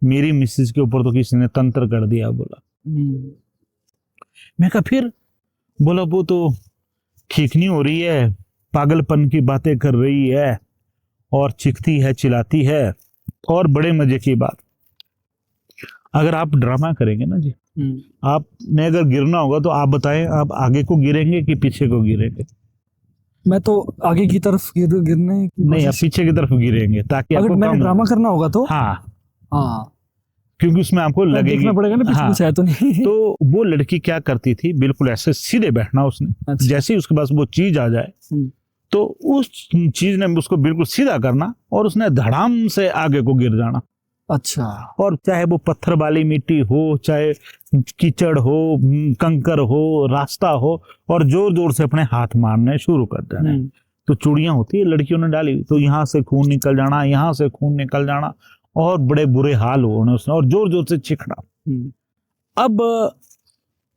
मेरी मिसेज के ऊपर तो किसी ने तंत्र कर दिया। बोला मैं कहा फिर? बोला वो तो ठीक नहीं हो रही है, पागलपन की बातें कर रही है और चीखती है, चिल्लाती है। और बड़े मजे की बात, अगर आप ड्रामा करेंगे ना जी, आपने अगर गिरना होगा तो आप बताएं, आप आगे को गिरेंगे कि पीछे को गिरेंगे? मैं तो आगे की तरफ गिरने नहीं, आप पीछे की तरफ गिरेंगे, ताकि अगर मैंने ड्रामा करना होगा तो। हाँ, क्योंकि उसमें आपको लगेगा, देखना पड़ेगा ना पीछे कुछ है तो नहीं। तो वो लड़की क्या करती थी, बिल्कुल ऐसे सीधे बैठना उसने। अच्छा। जैसे ही उसके पास वो चीज आ जाए तो उस चीज ने उसको बिल्कुल सीधा करना और उसने धड़ाम से आगे को गिर जाना। अच्छा। और चाहे वो पत्थर वाली मिट्टी हो, चाहे कीचड़ हो, कंकर हो, रास्ता हो, और जोर जोर से अपने हाथ मारने शुरू कर देना। तो चूड़ियां होती है लड़कियों ने डाली, तो यहाँ से खून निकल जाना, यहाँ से खून निकल जाना, और बड़े बुरे हाल हुए उसने, और जोर जोर से चिखना। अब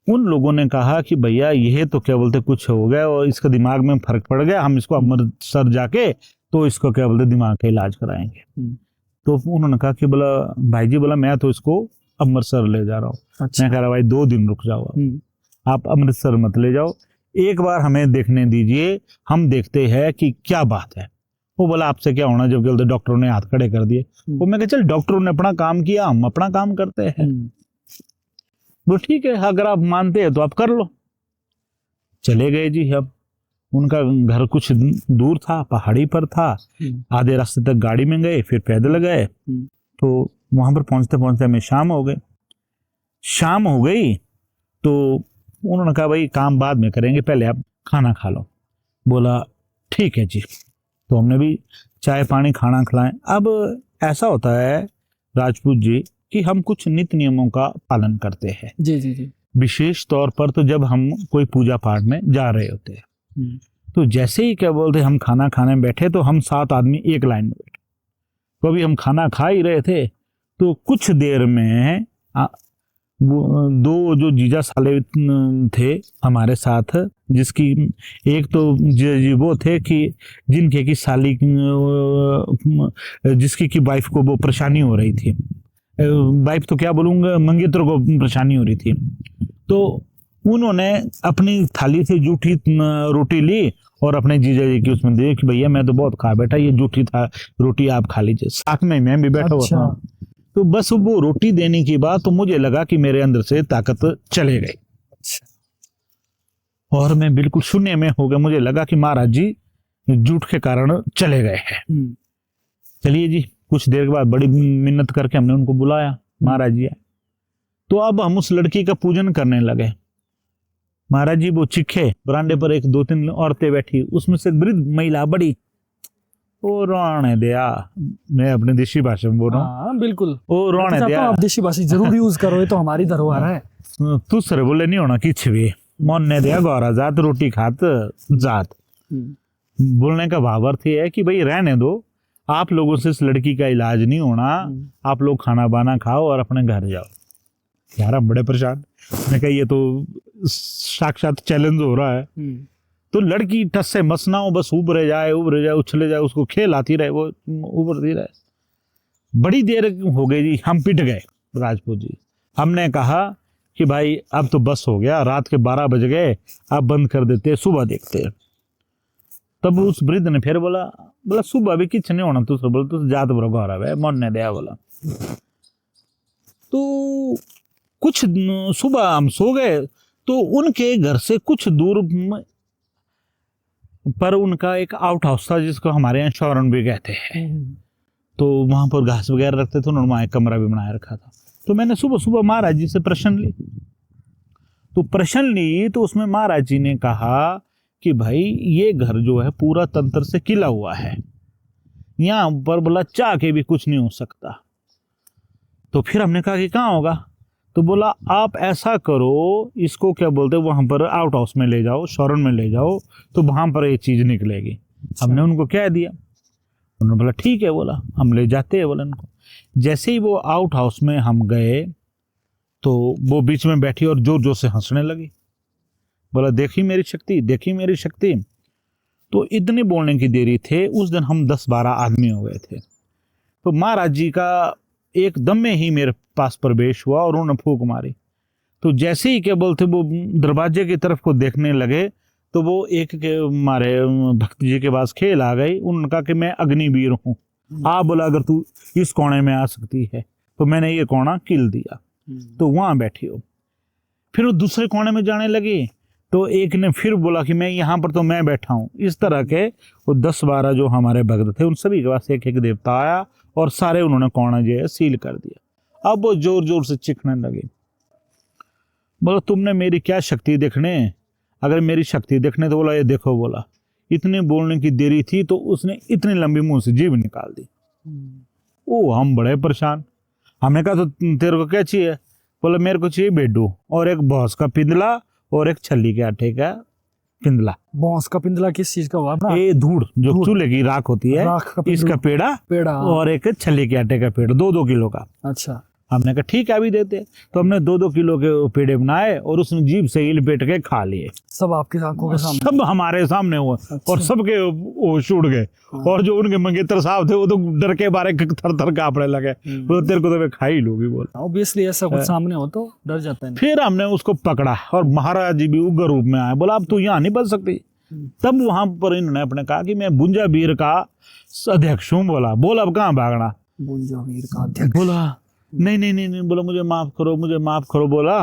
उन लोगों ने कहा कि भैया यह तो क्या बोलते कुछ हो गया और इसका दिमाग में फर्क पड़ गया, हम इसको अमृतसर जाके तो इसको क्या बोलते दिमाग का इलाज कराएंगे। तो उन्होंने कहा कि बोला भाई जी, बोला मैं तो इसको अमृतसर ले जा रहा हूँ। अच्छा। मैं कह रहा भाई 2 दिन रुक जाओ, आप अमृतसर मत ले जाओ, एक बार हमें देखने दीजिए, हम देखते हैं कि क्या बात है। वो बोला आपसे क्या होना, जब बोलते डॉक्टरों ने हाथ खड़े कर दिए। वो मैं कहा चल डॉक्टरों ने अपना काम किया, हम अपना काम करते हैं। वो ठीक है, अगर आप मानते हैं तो आप कर लो। चले गए जी। अब उनका घर कुछ दूर था, पहाड़ी पर था। आधे रास्ते तक गाड़ी में गए, फिर पैदल गए। तो वहां पर पहुंचते पहुंचते हमें शाम हो गई। शाम हो गई तो उन्होंने कहा भाई काम बाद में करेंगे, पहले आप खाना खा लो। बोला ठीक है जी। तो हमने भी चाय पानी खाना खिलाएं। अब ऐसा होता है राजपूत जी कि हम कुछ नित्य नियमों का पालन करते हैं। जी जी जी। विशेष तौर पर तो जब हम कोई पूजा पाठ में जा रहे होते हैं, तो जैसे ही क्या बोलते हम खाना खाने में बैठे तो हम 7 आदमी एक लाइन में बैठे। तो अभी हम खाना खा ही रहे थे, तो कुछ देर में वो 2 जो जीजा साले थे हमारे साथ, जिसकी एक तो वो थे कि जिनके की साली जिसकी की वाइफ को वो परेशानी हो रही थी, वाइफ तो क्या बोलूँगा, मंगेतर को परेशानी हो रही थी। तो उन्होंने अपनी थाली से जूठी रोटी ली और अपने जीजा जी की उसमें दे कि भैया मैं तो बहुत खा बैठा, ये जूठी था रोटी आप खा लीजिए। साथ में मैं भी बैठा हुआ था। तो बस वो रोटी देने की बात तो मुझे लगा कि मेरे अंदर से ताकत चले गई। और मैं बिल्कुल शून्य में हो गया। मुझे लगा कि महाराज जी जूठ के कारण चले गए हैं। चलिए जी, कुछ देर के बाद बड़ी मिन्नत करके हमने उनको बुलाया, महाराज जी आए। तो अब हम उस लड़की का पूजन करने लगे। महाराज जी वो चिखे बरांडे पर 1-2-3 औरतें बैठी, उसमें से वृद्ध महिला बड़ी, ओ रोने दिया। मैं अपने देशी भाषा में बोल रहा हूँ। हाँ बिल्कुल, ओ रोने दिया। आप देशी भाषा जरूर यूज करो, ये तो हमारी धरोहर है। तू सर बोले नहीं होना किछ भी, मन ने दिया गौरा जात रोटी खात जात। बोलने का भाव अर्थ ये है कि भाई रहने दो, आप लोगों से इस लड़की का इलाज नहीं होना, आप लोग खाना बाना खाओ और अपने घर जाओ। यार हम बड़े परेशान। मैं कहा ये तो साक्षात चैलेंज हो रहा है। तो लड़की टस से मस ना हो, बस उभरे जाए उछले जाए, उसको खेल आती रहे, वो उभरती रहे। बड़ी देर हो गई जी, हम पिट गए राजपूत जी। हमने कहा कि भाई अब तो बस हो गया, रात के 12 बज गए, अब बंद कर देते, सुबह देखते। तब उस वृद्ध ने फिर बोला सुबह भी किच नहीं होना, तू बोला तू जात बरो गौरव है, मन ने दिया। बोला तो कुछ सुबह हम सो गए, तो उनके घर से कुछ दूर पर उनका एक आउट हाउस था, जिसको हमारे यहाँ शौरन भी कहते हैं। तो वहां पर घास वगैरह रखते थे, उन्होंने वहां एक कमरा भी बनाया रखा था। तो मैंने सुबह सुबह महाराज जी से प्रश्न ली। तो उसमें महाराज जी ने कहा कि भाई ये घर जो है पूरा तंत्र से किला हुआ है, यहाँ पर बोला चाह के भी कुछ नहीं हो सकता। तो फिर हमने कहा कि कहाँ होगा? तो बोला आप ऐसा करो, इसको क्या बोलते हैं वहां पर आउट हाउस में ले जाओ, शौरन में ले जाओ, तो वहां पर ये चीज निकलेगी। हमने उनको कह दिया, उन्होंने बोला ठीक है। बोला हम ले जाते हैं। बोला उनको जैसे ही वो आउट हाउस में हम गए तो वो बीच में बैठी और जोर जोर से हंसने लगी। बोला देखी मेरी शक्ति, देखी मेरी शक्ति। तो इतने बोलने की देरी थे, उस दिन हम 10-12 आदमी हो गए थे। तो महाराज जी का एकदम में ही मेरे पास प्रवेश हुआ और उन्होंने फूंक मारी। तो जैसे ही क्या बोलते वो दरवाजे की तरफ को देखने लगे, तो वो एक के हमारे भक्त जी के पास खेल आ गई। उन्होंने कहा कि मैं अग्निवीर हूँ, आप बोला अगर तू इस कोने में आ सकती है। तो मैंने ये कोना किल दिया, तो वहां बैठी हो। फिर वो दूसरे कोने में जाने लगी, तो एक ने फिर बोला कि मैं यहाँ पर तो मैं बैठा हूँ। इस तरह के वो 10-12 जो हमारे भक्त थे, उन सभी के पास एक एक देवता आया और सारे उन्होंने कोना जो है सील कर दिया। अब वो जोर जोर से चिखने लगे। बोला तुमने मेरी क्या शक्ति देखने? अगर मेरी शक्ति देखने तो बोला ये देखो। बोला इतने बोलने की देरी थी तो उसने इतनी लंबी मुंह से जीभ निकाल दी। ओ हम बड़े परेशान। हमने कहा तो तेरे को क्या चाहिए? बोला मेरे को चाहिए बेडू और एक भौस का पिंदला और एक छली के आटे का पिंदला। भौस का पिंदला किस चीज का हुआ? ये धूड़ जो चूल्हे की राख होती है, इसका पेड़ा पेड़ा और एक छली के आटे का पेड़ 2-2 किलो का। अच्छा। हमने कहा ठीक है अभी देते। तो हमने 2-2 किलो के पेड़े बनाए और उसने जीभ से ही लपेट के खा लिए। सब आपकी आंखों के सामने? सब हमारे सामने हुआ। और सबके वो छूट गए। और जो उनके मंगेतर साहब थे वो तो डर के बारे थर-थर कांपने लगे। वो तेरे को तो मैं खा ही लूंगी बोला। ऑब्वियसली ऐसा कुछ सामने हो तो डर जाता है। फिर हमने उसको पकड़ा और महाराज जी भी उग्र रूप में आए। बोला अब तू यहाँ नहीं बच सकती। तब वहां पर इन्होंने अपने कहा कि मैं बुंजा वीर का अध्यक्ष हूँ। बोला बोल अब कहाँ भागना। बुंजा वीर का अध्यक्ष? बोला नहीं नहीं नहीं नहीं, बोला मुझे माफ करो, मुझे माफ करो। बोला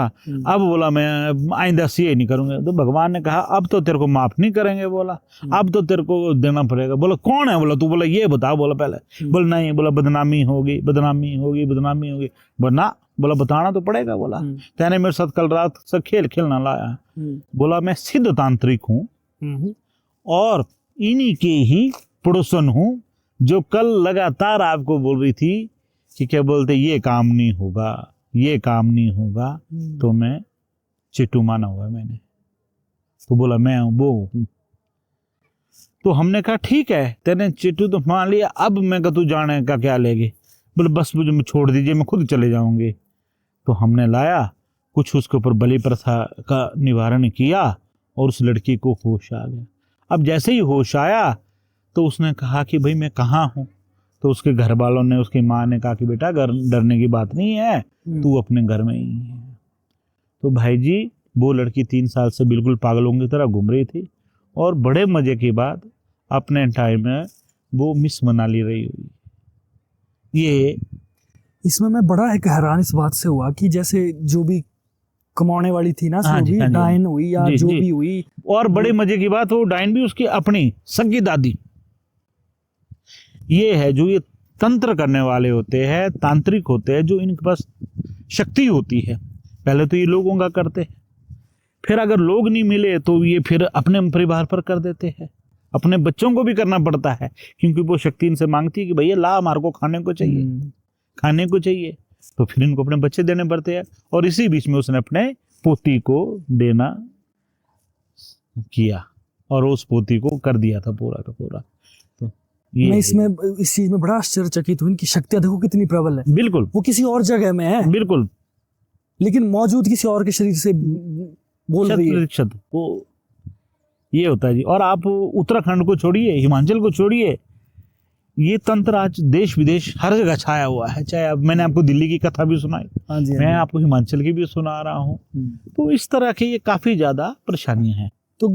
अब बोला मैं आइंदा से ये नहीं करूंगा। तो भगवान ने कहा अब तो तेरे को माफ नहीं करेंगे। बोला अब तो तेरे को देना पड़ेगा। बोला कौन है? बोला तू। बोला ये बता। बोला पहले। बोला नहीं। बोला बदनामी होगी, बदनामी होगी, बदनामी होगी। बोला बोला बताना तो पड़ेगा। बोला तेने मेरे साथ कल रात से खेल खेलना लाया। बोला मैं सिद्ध तांत्रिक हूँ और इन्हीं के ही पड़ोसन हूँ जो कल लगातार आपको बोल रही थी कि क्या बोलते ये काम नहीं होगा, ये काम नहीं होगा। तो मैं चिट्टू माना हुआ मैंने। तो बोला मैं वो हूँ। तो हमने कहा ठीक है तेने चिट्टू तो मान लिया, अब मैं कहा तू जाने का क्या लेगी। बोले बस मुझे छोड़ दीजिए, मैं खुद चले जाऊंगी। तो हमने लाया कुछ उसके ऊपर बलि प्रथा का निवारण किया और उस लड़की को होश आ गया। अब जैसे ही होश आया तो उसने कहा कि भाई मैं कहाँ हूँ। तो उसके घर वालों ने, उसकी माँ ने कहा कि बेटा घर डरने की बात नहीं है, तू अपने घर में ही है। तो भाई जी वो लड़की 3 साल से बिल्कुल पागलों की तरह घूम रही थी और बड़े मजे की बात अपने टाइम में वो मिस मनाली रही हुई। ये इसमें मैं बड़ा एक हैरान इस बात से हुआ कि जैसे जो भी कमाने वाली थी ना, हाँ जी, हाँ जी। डायन हुई या जी, जो जी। भी हुई, और बड़े मजे की बात वो डायन भी उसकी अपनी सगी दादी। ये है जो ये तंत्र करने वाले होते हैं, तांत्रिक होते हैं, जो इनके पास शक्ति होती है। पहले तो ये लोगों का करते हैं, फिर अगर लोग नहीं मिले तो ये फिर अपने परिवार पर कर देते हैं। अपने बच्चों को भी करना पड़ता है क्योंकि वो शक्ति इनसे मांगती है कि भैया ला हमारे को खाने को चाहिए, खाने को चाहिए। तो फिर इनको अपने बच्चे देने पड़ते हैं। और इसी बीच में उसने अपने पोती को देना किया और उस पोती को कर दिया था पूरा का पूरा। तो ये मैं इसमें इस चीज में बड़ा आश्चर्यचकित हूँ, इनकी शक्तियां देखो कितनी प्रबल है। बिल्कुल वो किसी और जगह में है बिल्कुल, लेकिन मौजूद किसी और के शरीर से बोल रही है। शत वो ये होता है जी। और आप उत्तराखंड को छोड़िए, हिमाचल को छोड़िए, ये तंत्र आज देश विदेश हर जगह छाया हुआ है। चाहे अब मैंने आपको दिल्ली की कथा भी सुनाई, हाँ जी, मैं आपको हिमाचल की भी सुना रहा हूँ। तो इस तरह की ये काफी ज्यादा परेशानियां हैं। तो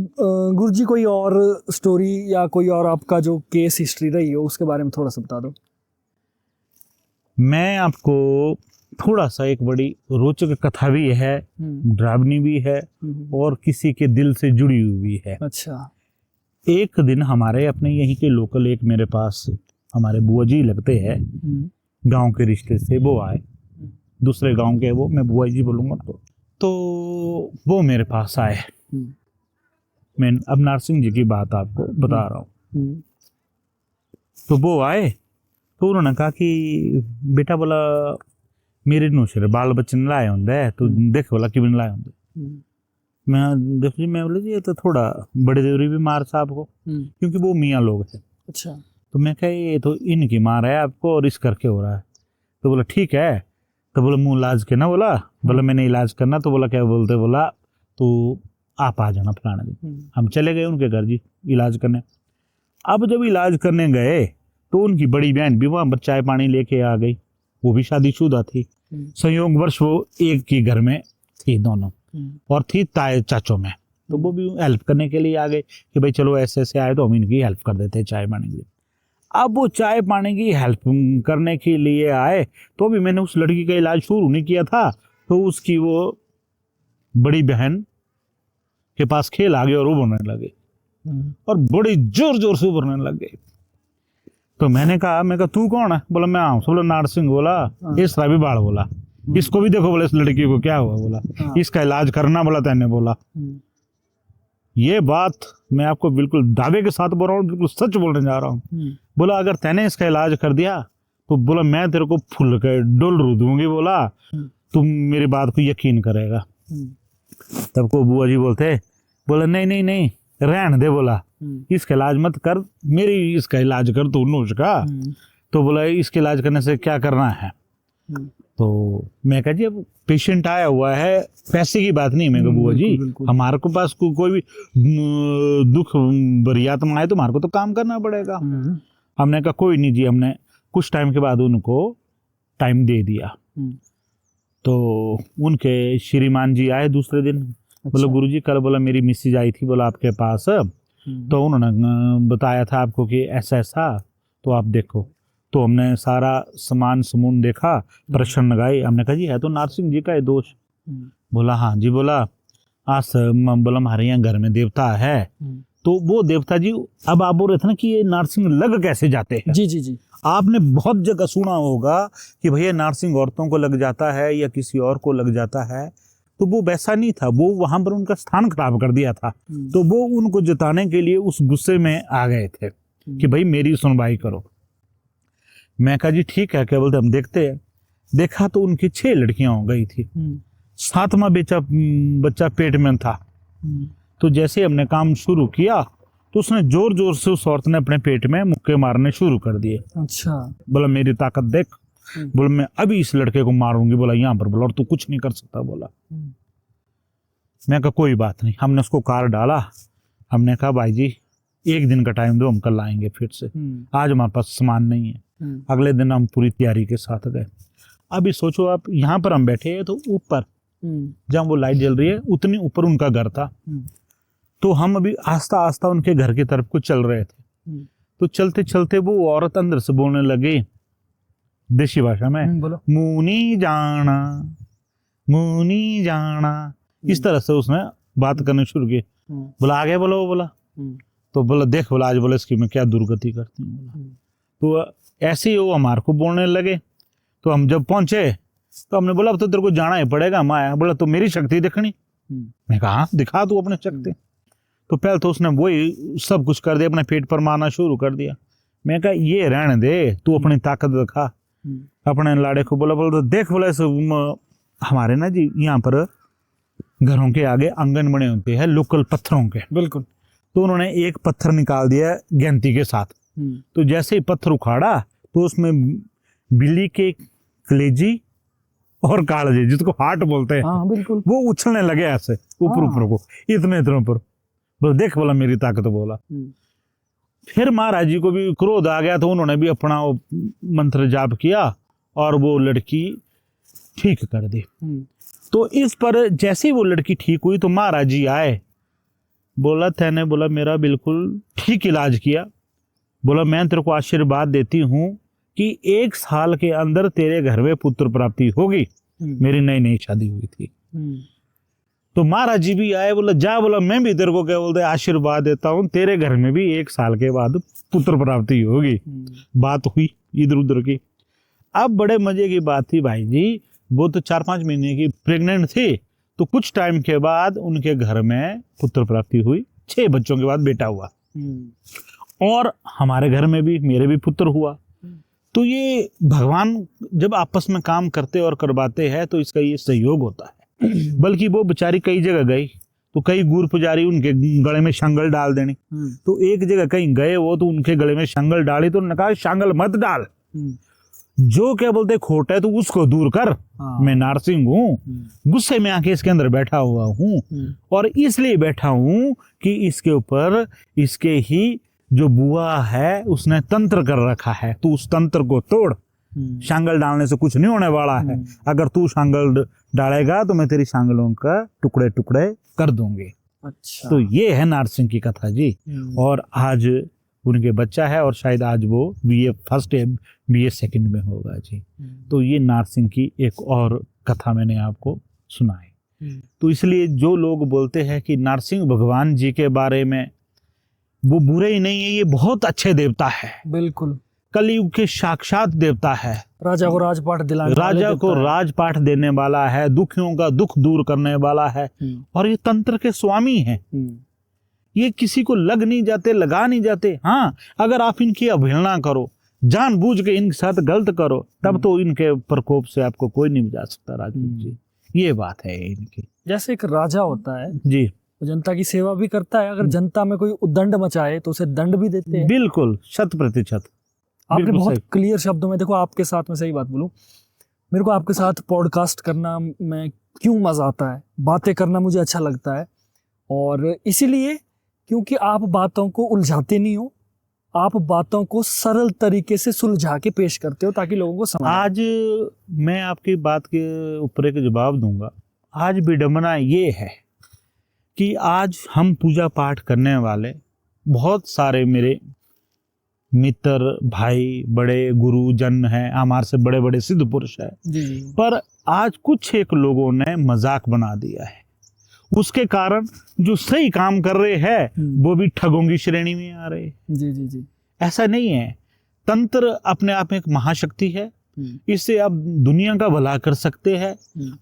गुरुजी कोई और स्टोरी या कोई और आपका जो केस हिस्ट्री रही हो उसके बारे में थोड़ा सा बता दो। मैं आपको थोड़ा सा एक बड़ी रोचक कथा भी है, डरावनी भी है और किसी के दिल से जुड़ी हुई भी है। अच्छा। एक दिन हमारे अपने यहीं के लोकल एक मेरे पास हमारे बुआ जी लगते हैं, गांव के रिश्ते से वो आए, दूसरे गांव के, वो मैं बुआ जी बोलूँगा। तो वो मेरे पास आए। मैं अब नारसिंह जी की बात आपको बता रहा हूँ। तो वो आए तो उन्होंने कहा कि बेटा बोला मेरे नौशरे बाल बच्चे ने लाए होंगे, तो देख बोला कि लाए होंगे। मैं देखो जी, मैं बोला जी ये तो थोड़ा बड़े जरूरी भी मार साहब को, क्योंकि वो मियाँ लोग हैं। अच्छा। तो मैं कहा ये तो इनकी मार है आपको और इस करके हो रहा है। तो बोला ठीक है। तो बोला मुँह इलाज के ना, बोला मैंने इलाज करना। तो बोला क्या बोलते, बोला तो आप आ जाना फलाने दिन। हम चले गए उनके घर जी इलाज करने। अब जब इलाज करने गए तो उनकी बड़ी बहन भी वहाँ पर चाय पानी लेके आ गई, वो भी शादीशुदा थी। संयोगवश वो एक ही घर में थी दोनों, और थी ताए चाचों में। तो वो भी हेल्प करने के लिए आ गए कि भाई चलो ऐसे ऐसे आए तो हम इनकी हेल्प कर देते हैं चाय पानी के लिए। अब वो चाय पानी की हेल्प करने के लिए आए तो भी मैंने उस लड़की का इलाज शुरू नहीं किया था, तो उसकी वो बड़ी बहन के पास खेल आ गए और उभरने लगे और बड़ी जोर जोर से उभरने लग गए। तो मैंने कहा तू कौन है? बोला मैं आऊँ। बोला नारसिंह। बोला ये शराबी बाढ़। बोला इसको भी देखो। बोला इस लड़की को क्या हुआ? बोला इसका इलाज करना। बोला तैने। बोला ये बात मैं आपको बिल्कुल दावे के साथ बोल रहा हूँ, बिल्कुल सच बोलने जा रहा हूँ। बोला अगर तैने इसका इलाज कर दिया तो बोला मैं तेरे को फुल के डोल रू दूंगी। बोला तुम मेरी बात को यकीन करेगा। तब को बुआ जी बोलते, बोला नहीं नहीं नहीं रहने दे। बोला इसका इलाज मत कर, मेरी इसका इलाज कर तू नूश का। तो बोला इसके इलाज करने से क्या करना है? तो मैं कहा जी अब पेशेंट आया हुआ है, पैसे की बात नहीं। मैं कहा बुआ जी बिल्कुल, बिल्कुल। हमारे को पास कोई भी दुख बरियात में आए तो हमारे को तो काम करना पड़ेगा। हमने कहा कोई नहीं जी। हमने कुछ टाइम के बाद उनको टाइम दे दिया। तो उनके श्रीमान जी आए दूसरे दिन। बोला गुरुजी कल बोला मेरी मिसेज आई थी बोला आपके पास, तो उन्होंने बताया था आपको कि ऐसा ऐसा, तो आप देखो। तो हमने सारा सामान समून देखा, प्रश्न लगाए। हमने कहा जी है तो नारसिंह जी का है दोष। बोला हाँ जी। बोला आज बोला हमारे यहाँ घर में देवता है। तो वो देवता जी अब आप बोल रहे थे ना कि ये नारसिंह लग कैसे जाते हैं। जी जी जी। आपने बहुत जगह सुना होगा कि भैया नारसिंह औरतों को लग जाता है या किसी और को लग जाता है, तो वो वैसा नहीं था। वो वहां पर उनका स्थान खराब कर दिया था। तो वो उनको जताने के लिए उस गुस्से में आ गए थे कि भाई मेरी सुनवाई करो। मैं कहा जी ठीक है, क्या बोलते हम देखते हैं। देखा तो उनकी 6 लड़कियां हो गई थी, 7वां बच्चा पेट में था। तो जैसे हमने काम शुरू किया तो उसने जोर जोर से उस औरत ने अपने पेट में मुक्के मारने शुरू कर दिए। अच्छा। बोला मेरी ताकत देख। बोला मैं अभी इस लड़के को मारूंगी। बोला यहाँ पर। बोला और तू कुछ नहीं कर सकता। बोला मैं कहा कोई बात नहीं। हमने उसको कार डाला। हमने कहा भाई जी 1 दिन का टाइम दो, हम कल आएंगे फिर से। आज हमारे पास सामान नहीं है। अगले दिन हम पूरी तैयारी के साथ गए। अभी सोचो आप यहाँ पर हम बैठे हैं तो ऊपर जहाँ वो लाइट जल रही है उतनी ऊपर उनका घर था। तो हम अभी आस्ता आस्ता उनके घर की तरफ को चल रहे थे। तो चलते चलते वो औरत अंदर से बोलने लगी देशी भाषा में, मुनी जाना मुनी जाना। इस तरह से उसने बात करनी शुरू की। बोला आगे बोलो। बोला तो बोला देख बोला आज बोला इसकी मैं क्या दुर्गति करती हूँ। बोला तो ऐसे ही वो हमारे को बोलने लगे। तो हम जब पहुंचे तो हमने बोला अब तो तेरे को जाना ही पड़ेगा। हम आया। बोला तो मेरी शक्ति दिखनी। मैं कहा दिखा तू अपनी शक्ति। तो पहले तो उसने वही सब कुछ कर दिया, अपने पेट पर मारना शुरू कर दिया। मैं कहा ये रहने दे, तू अपनी ताकत दिखा। अपने लाड़े को बोला तो देख बोला हमारे ना जी यहाँ पर घरों के आगे आंगन बने होते हैं लोकल पत्थरों के। बिल्कुल। तो उन्होंने एक पत्थर निकाल दिया गेंती के साथ। तो जैसे ही पत्थर उखाड़ा तो उसमें बिल्ली के कलेजी और कालजे जिसको हार्ट बोलते हैं, हाँ, बिल्कुल। वो उछलने लगे ऐसे ऊपर ऊपर को, इतने पर। बोला देख बोला मेरी ताकत। बोला फिर महाराज जी को भी क्रोध आ गया। तो उन्होंने भी अपना वो मंत्र जाप किया और वो लड़की ठीक कर दी। तो इस पर जैसे ही वो लड़की ठीक हुई तो महाराज जी आए। बोला तैने बोला मेरा बिल्कुल ठीक इलाज किया। बोला मैं तेरे को आशीर्वाद देती हूँ कि 1 साल के अंदर तेरे घर में पुत्र प्राप्ति होगी। मेरी नई नई शादी हुई थी। तो महाराज जी भी आए। बोला जा बोला मैं भी तेरे को क्या बोलते आशीर्वाद देता हूँ, तेरे घर में भी 1 साल के बाद पुत्र प्राप्ति होगी। बात हुई इधर उधर की। अब बड़े मजे की बात थी भाई जी, वो तो 4-5 महीने की प्रेग्नेंट थी। तो कुछ टाइम के बाद उनके घर में पुत्र प्राप्ति हुई। 6 बच्चों के बाद बेटा हुआ। और हमारे घर में भी मेरे भी पुत्र हुआ। तो ये भगवान जब आपस में काम करते और करवाते हैं तो इसका ये सहयोग होता है। बल्कि वो बेचारी कई जगह गई तो कई गुर पुजारी उनके गले में शंगल डाल देने। तो एक जगह कहीं गए वो तो उनके गले में शंगल डाली। तो उन्होंने कहा शंगल मत डाल, जो क्या बोलते खोटा है तो उसको दूर कर। मैं नारसिंह हूँ, गुस्से में आके इसके अंदर बैठा हुआ हूँ और इसलिए बैठा हूँ कि इसके ऊपर इसके ही जो बुआ है उसने तंत्र कर रखा है। तो उस तंत्र को तोड़। शांगल डालने से कुछ नहीं होने वाला है। अगर तू शांगल डालेगा तो मैं तेरी शांगलों का टुकड़े टुकड़े कर दूंगी। अच्छा। तो ये है नारसिंह की कथा जी। और आज उनके बच्चा है और शायद आज वो BA फर्स्ट या BA सेकंड में होगा जी। तो ये नारसिंह की एक और कथा मैंने आपको सुनाई। तो इसलिए जो लोग बोलते हैं कि नारसिंह भगवान जी के बारे में वो बुरे ही नहीं है, ये बहुत अच्छे देवता है। बिल्कुल। कलयुग के साक्षात देवता है। राजा को राजपाट दिलाने राजा को राजपाट देने वाला है, दुखियों का दुख दूर करने वाला है। और ये तंत्र के स्वामी हैं। ये किसी को लग नहीं जाते, लगा नहीं जाते। हाँ, अगर आप इनकी अवहेलना करो, जानबूझ के इनके साथ गलत करो, तब तो इनके प्रकोप से आपको कोई नहीं बचा सकता राजपूत जी। ये बात है इनकी। जैसे एक राजा होता है जी, जनता की सेवा भी करता है। अगर जनता में कोई उद्दंड मचाए तो उसे दंड भी देते हैं। बिल्कुल 100%। आपने बहुत क्लियर शब्दों में, देखो आपके साथ में सही बात बोलूं, मेरे को आपके साथ पॉडकास्ट करना में क्यों मज़ा आता है, बातें करना मुझे अच्छा लगता है, और इसीलिए क्योंकि आप बातों को उलझाते नहीं हो, आप बातों को सरल तरीके से सुलझा के पेश करते हो ताकि लोगों को समझ आए। आज मैं आपकी बात के ऊपर एक जवाब दूंगा। आज विडंबना ये है कि आज हम पूजा पाठ करने वाले बहुत सारे मेरे मित्र भाई बड़े गुरुजन हैं, हमारे से बड़े बड़े सिद्ध पुरुष हैं, जी जी पर आज कुछ एक लोगों ने मजाक बना दिया है। उसके कारण जो सही काम कर रहे हैं वो भी ठगों की श्रेणी में आ रहे हैं। जी जी जी। ऐसा नहीं है। तंत्र अपने आप में एक महाशक्ति है, इससे आप दुनिया का भला कर सकते हैं।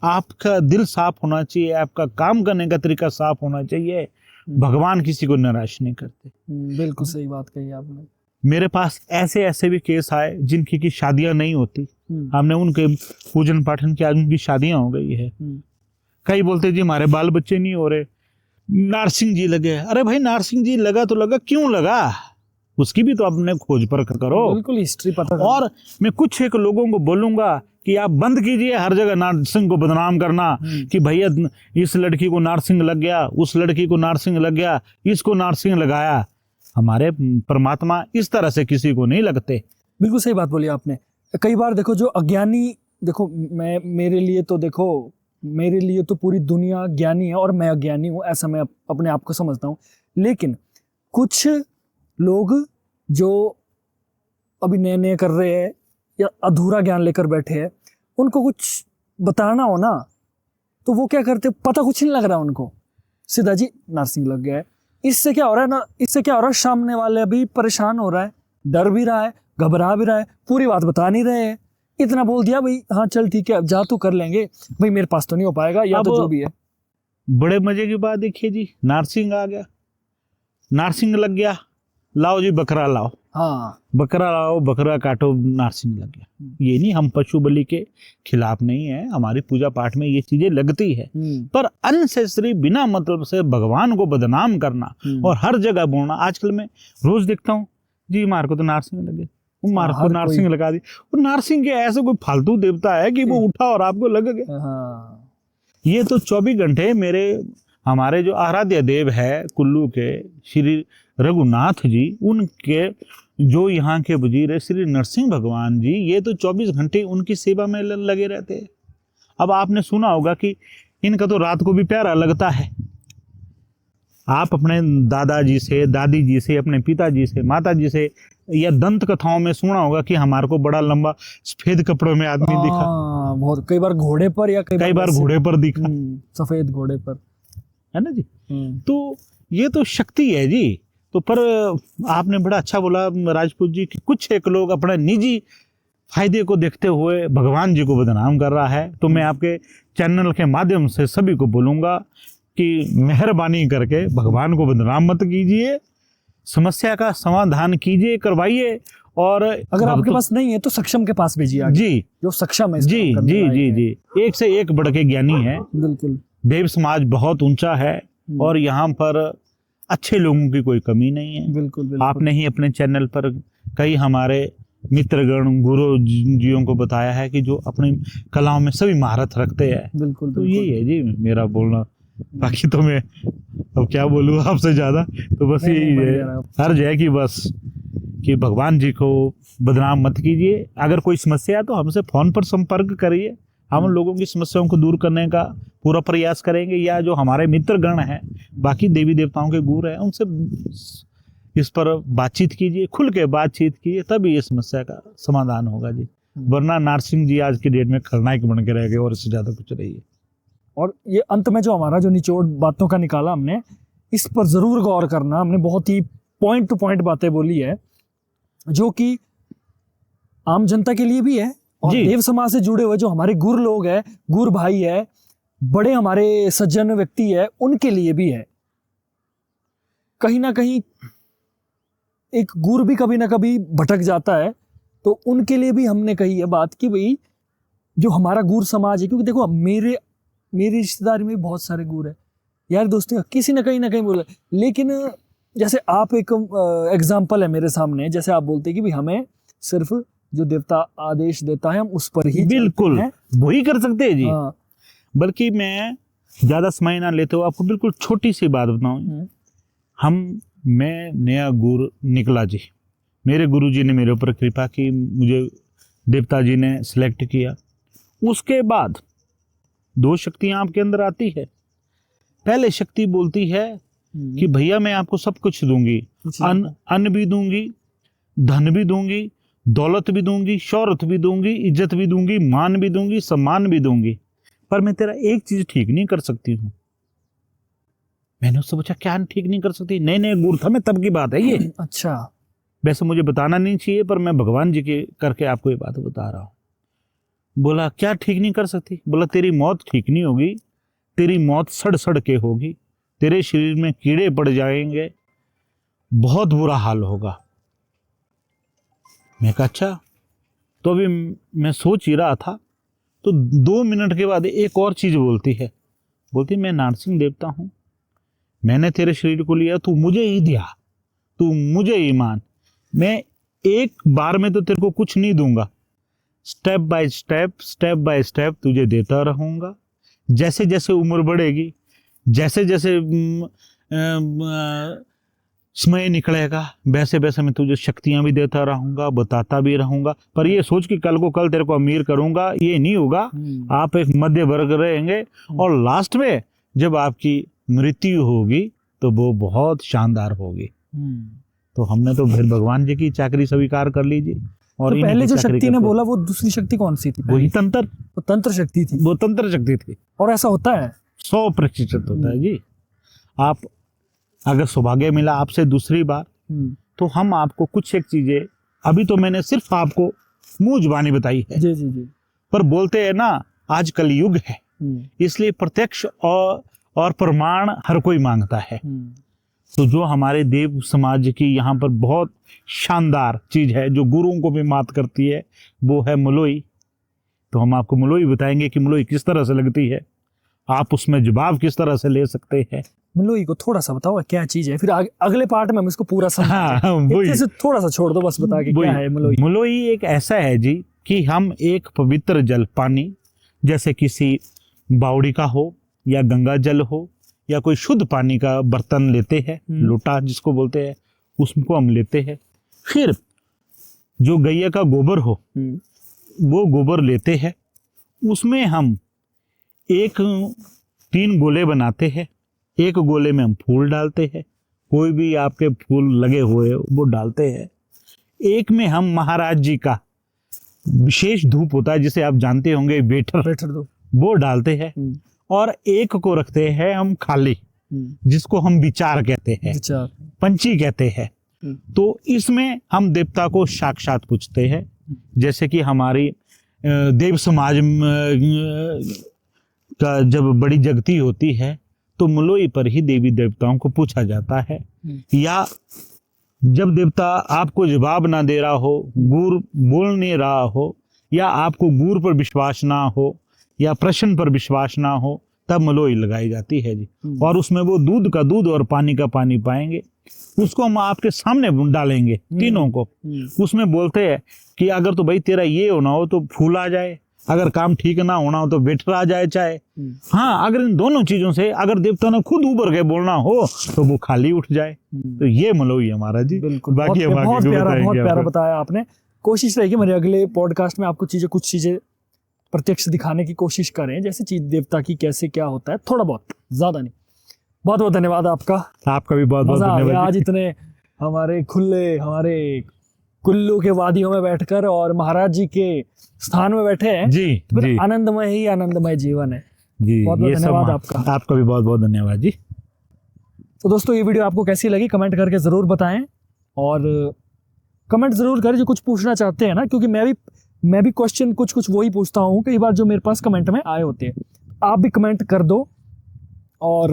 आपका दिल साफ होना चाहिए, आपका काम करने का तरीका साफ होना चाहिए। भगवान किसी को निराश नहीं करते। बिल्कुल सही बात कही आपने। मेरे पास ऐसे ऐसे भी केस आए जिनकी की शादियां नहीं होती, हमने उनके पूजन पाठन किया, उनकी शादियां हो गई है। कई बोलते जी हमारे बाल बच्चे नहीं हो रहे, नारसिंह जी लगे। अरे भाई नारसिंह जी लगा तो लगा, क्यों लगा उसकी भी तो आपने खोज परख करो, बिल्कुल हिस्ट्री पता करो। और मैं कुछ एक लोगों को बोलूंगा कि आप बंद कीजिए हर जगह नारसिंह को बदनाम करना कि भैया इस लड़की को नारसिंह लग गया, उस लड़की को नारसिंह लग गया, इसको नारसिंह लगाया। हमारे परमात्मा इस तरह से किसी को नहीं लगते। बिल्कुल सही बात बोली आपने। कई बार देखो जो अज्ञानी, देखो मेरे लिए तो पूरी दुनिया ज्ञानी है और मैं अज्ञानी हूँ, ऐसा मैं अपने आप को समझता हूँ। लेकिन कुछ लोग जो अभी नए नए कर रहे हैं या अधूरा ज्ञान लेकर बैठे हैं, उनको कुछ बताना हो ना तो वो क्या करते, पता कुछ नहीं लग रहा उनको, सीधा जी नारसिंह लग गया है। इससे क्या हो रहा है ना, इससे क्या हो रहा है, सामने वाले अभी परेशान हो रहा है, डर भी रहा है, घबरा भी रहा है, पूरी बात बता नहीं रहे हैं। इतना बोल दिया भाई हाँ चल ठीक है अब जा तो कर लेंगे, भाई मेरे पास तो नहीं हो पाएगा, या तो जो भी है। बड़े मजे की बात देखिए जी, नारसिंह आ गया, नारसिंह लग गया, लाओ जी बकरा लाओ, हाँ बकरा लाओ, बकरा काटो, नारसिंह लग गया। ये नहीं, हम पशु बलि के खिलाफ नहीं है, हमारी पूजा पाठ में ये चीजें लगती है, पर अनसेसरी बिना मतलब से भगवान को बदनाम करना और हर जगह बोलना। आजकल मैं रोज देखता हूँ जी मार को तो नारसिंह लगे, वो मार को नारसिंह लगा दी। वो नारसिंह के ऐसे कोई फालतू देवता है कि वो उठा और आपको लग गया। हाँ। ये तो 24 घंटे हमारे जो आराध्य देव है कुल्लू के श्री रघुनाथ जी, उनके जो यहाँ के वजीर है श्री नरसिंह भगवान जी, ये तो 24 घंटे उनकी सेवा में लगे रहते हैं। अब आपने सुना होगा कि इनका तो रात को भी प्यारा लगता है। आप अपने दादाजी से, दादी जी से, अपने पिताजी से, माता जी से या दंत कथाओं में सुना होगा कि हमारे को बड़ा लंबा सफेद कपड़ों में आदमी दिखा, बहुत, कई बार घोड़े पर या कई बार घोड़े पर दिखा, सफेद घोड़े पर, है ना जी। तो ये तो शक्ति है जी। तो पर आपने बड़ा अच्छा बोला राजपूत जी कि कुछ एक लोग अपने निजी फायदे को देखते हुए भगवान जी को बदनाम कर रहा है। तो मैं आपके चैनल के माध्यम से सभी को बोलूंगा कि मेहरबानी करके भगवान को बदनाम मत कीजिए, समस्या का समाधान कीजिए, करवाइए, और अगर आपके पास नहीं है तो सक्षम के पास भेजिए जी, जो सक्षम है। जी जी जी जी, एक से एक बढ़ के ज्ञानी है। बिल्कुल, देव समाज बहुत ऊंचा है और यहाँ पर अच्छे लोगों की कोई कमी नहीं है। बिल्कुल, बिल्कुल। आपने ही अपने चैनल पर कई हमारे मित्रगण गुरु जियों को बताया है कि जो अपनी कलाओं में सभी महारत रखते हैं। बिल्कुल, तो यही है जी मेरा बोलना, बाकी तो मैं अब क्या बोलूँ आपसे ज्यादा, तो बस यही है अर्ज है कि बस कि भगवान जी को बदनाम मत कीजिए। अगर कोई समस्या है तो हमसे फोन पर संपर्क करिए, हम लोगों की समस्याओं को दूर करने का पूरा प्रयास करेंगे, या जो हमारे मित्रगण हैं, बाकी देवी देवताओं के गुरु हैं, उनसे इस पर बातचीत कीजिए, खुल के बातचीत कीजिए, तभी ये समस्या का समाधान होगा जी। वरना नारसिंह जी आज की डेट में खलनायक बन के रह गए और इससे ज्यादा कुछ नहीं है। और ये अंत में जो हमारा जो निचोड़ बातों का निकाला हमने, इस पर जरूर गौर करना। हमने बहुत ही पॉइंट टू पॉइंट बातें बोली है जो कि आम जनता के लिए भी है और देव समाज से जुड़े हुए जो हमारे गुरु लोग हैं, गुरु भाई है, बड़े हमारे सज्जन व्यक्ति है, उनके लिए भी है। कहीं ना कहीं एक गुरु भी कभी ना कभी भटक जाता है, तो उनके लिए भी हमने कही है बात कि भाई जो हमारा गुरु समाज है, क्योंकि देखो मेरी रिश्तेदारी में बहुत सारे गुरु है यार, दोस्तों किसी ना कहीं बोला। लेकिन जैसे आप एक एग्जाम्पल है मेरे सामने, जैसे आप बोलते कि भाई हमें सिर्फ जो देवता आदेश देता है हम उस पर ही बिल्कुल चलते हैं। वही कर सकते हैं जी। हाँ। बल्कि मैं ज्यादा समय ना लेते हुए आपको बिल्कुल छोटी सी बात बताऊं। मैं नया गुरु निकला जी, मेरे गुरुजी ने मेरे ऊपर कृपा की, मुझे देवता जी ने सिलेक्ट किया। उसके बाद दो शक्तियां आपके अंदर आती है। पहले शक्ति बोलती है कि भैया मैं आपको सब कुछ दूंगी, अन्न भी दूंगी, धन भी दूंगी, दौलत भी दूंगी, शौहरत भी दूंगी, इज्जत भी दूंगी, मान भी दूंगी, सम्मान भी दूंगी, पर मैं तेरा एक चीज ठीक नहीं कर सकती हूँ। मैंने उससे पूछा क्या ठीक नहीं कर सकती? नए नए गुरु था मैं, तब की बात है ये। अच्छा। वैसे मुझे बताना नहीं चाहिए, पर मैं भगवान जी के करके आपको ये बात बता रहा हूँ। बोला क्या ठीक नहीं कर सकती? बोला तेरी मौत ठीक नहीं होगी, तेरी मौत सड़ सड़ के होगी, तेरे शरीर में कीड़े पड़ जाएंगे, बहुत बुरा हाल होगा। मैं कहा अच्छा। तो अभी मैं सोच ही रहा था, तो 2 मिनट के बाद एक और चीज बोलती है। बोलती मैं नारसिंह देवता हूं, मैंने तेरे शरीर को लिया, तू मुझे ही दिया, तू मुझे ही मान, मैं एक बार में तो तेरे को कुछ नहीं दूंगा, स्टेप बाय स्टेप तुझे देता रहूंगा। जैसे जैसे उम्र बढ़ेगी, जैसे जैसे समय निकलेगा, वैसे वैसे मैं तुझे शक्तियां भी देता रहूंगा, बताता भी रहूंगा, पर ये सोच कि कल को कल तेरे को अमीर करूंगा, ये नहीं होगा। आप एक मध्य वर्ग रहेंगे, और लास्ट में जब आपकी मृत्यु होगी तो वो बहुत शानदार होगी। तो हमने तो फिर भगवान जी की चाकरी स्वीकार कर लीजिए। और तो पहले जो शक्ति ने बोला वो दूसरी शक्ति कौन सी थी? वही तंत्र। वो तंत्र शक्ति थी। वो तंत्र शक्ति थी। और ऐसा होता है 100% होता है जी। आप अगर सौभाग्य मिला आपसे दूसरी बार, तो हम आपको कुछ एक चीजें, अभी तो मैंने सिर्फ आपको मुंह जुबानी बताई है जी जी जी, पर बोलते हैं ना आज कलयुग है, इसलिए प्रत्यक्ष और प्रमाण हर कोई मांगता है। तो जो हमारे देव समाज की यहाँ पर बहुत शानदार चीज है, जो गुरुओं को भी मात करती है, वो है मलोई। तो हम आपको मलोई बताएंगे कि मलोई किस तरह से लगती है, आप उसमें जवाब किस तरह से ले सकते हैं। मलोई को थोड़ा सा बताओ क्या चीज है, फिर अगले पार्ट में हम इसको पूरा हाँ, वही थोड़ा सा छोड़ दो बस, बता के क्या है मलोई। मलोई एक ऐसा है जी कि हम एक पवित्र जल पानी, जैसे किसी बावड़ी का हो या गंगा जल हो या कोई शुद्ध पानी का बर्तन लेते हैं, लोटा जिसको बोलते हैं, उसको हम लेते हैं। फिर जो गैया का गोबर हो वो गोबर लेते हैं, उसमें हम 3 गोले बनाते हैं। एक गोले में हम फूल डालते हैं, कोई भी आपके फूल लगे हुए वो डालते हैं। एक में हम महाराज जी का विशेष धूप होता है जिसे आप जानते होंगे, बेटर दो, वो डालते हैं। और एक को रखते हैं हम खाली, जिसको हम विचार कहते हैं, पंची कहते हैं। तो इसमें हम देवता को साक्षात पूछते हैं। जैसे कि हमारी देव समाज का जब बड़ी जगती होती है तो मलोई पर ही देवी देवताओं को पूछा जाता है। या जब देवता आपको जवाब ना दे रहा हो, गुर बोल नहीं रहा हो, या आपको गुर पर विश्वास ना हो या प्रश्न पर विश्वास ना हो, तब मलोई लगाई जाती है जी। और उसमें वो दूध का दूध और पानी का पानी पाएंगे, उसको हम आपके सामने डालेंगे तीनों को। उसमें बोलते हैं कि अगर तो भाई तेरा ये होना हो तो फूल आ जाए, अगर काम ठीक ना होना हो तो बेटर आ जाए चाहे। हाँ, अगर इन दोनों चीजों से अगर देवता ने खुद उबर के बोलना हो तो वो खाली उठ जाए। तो ये मलोई हमारा जी। बिल्कुल, बाकी बहुत प्यारा बताया आपने। कोशिश रहेगी मेरे अगले पॉडकास्ट में आपको कुछ चीजें प्रत्यक्ष दिखाने की कोशिश करें, जैसे चीज देवता की कैसे क्या होता है, थोड़ा बहुत, ज्यादा नहीं। बहुत बहुत धन्यवाद आपका भी बहुत धन्यवाद। आज इतने हमारे कुल्लू के वादियों में बैठकर और महाराज जी के स्थान में बैठे हैं जी, जी। आनंदमय ही आनंदमय जीवन है जी। बहुत बहुत धन्यवाद आपका भी बहुत बहुत धन्यवाद जी। तो दोस्तों ये वीडियो आपको कैसी लगी कमेंट करके जरूर बताएं, और कमेंट जरूर करें जो कुछ पूछना चाहते हैं ना, क्योंकि मैं भी क्वेश्चन कुछ वही पूछता हूँ कई बार जो मेरे पास कमेंट में आए होते हैं। आप भी कमेंट कर दो, और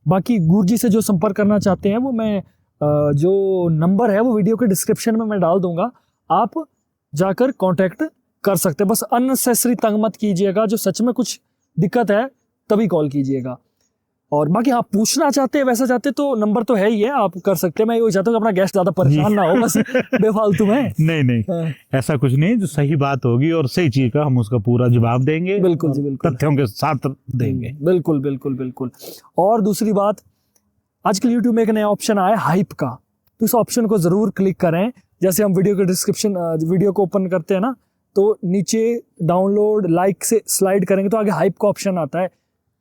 बाकी गुरुजी से जो संपर्क करना चाहते हैं वो मैं जो नंबर है वो वीडियो के डिस्क्रिप्शन में मैं डाल दूंगा, आप जाकर कांटेक्ट कर सकते हैं। बस अननेसेसरी तंग मत कीजिएगा, जो सच में कुछ दिक्कत है तभी कॉल कीजिएगा। और बाकी आप पूछना चाहते हैं वैसा चाहते तो नंबर तो है ही है, आप कर सकते हैं। मैं ये चाहता हूँ कि अपना गेस्ट ज्यादा परेशान ना हो बस बेफालतू में। नहीं नहीं, हाँ, ऐसा कुछ नहीं, जो सही बात होगी और सही चीज का हम उसका पूरा जवाब देंगे, बिल्कुल जी, और बिल्कुल। तथ्यों के साथ देंगे। बिल्कुल बिल्कुल बिल्कुल। और दूसरी बात, आजकल यूट्यूब में एक नया ऑप्शन आया है हाइप का, तो इस ऑप्शन को जरूर क्लिक करें। जैसे हम वीडियो के डिस्क्रिप्शन वीडियो को ओपन करते हैं ना, तो नीचे डाउनलोड लाइक से स्लाइड करेंगे तो आगे हाइप का ऑप्शन आता है,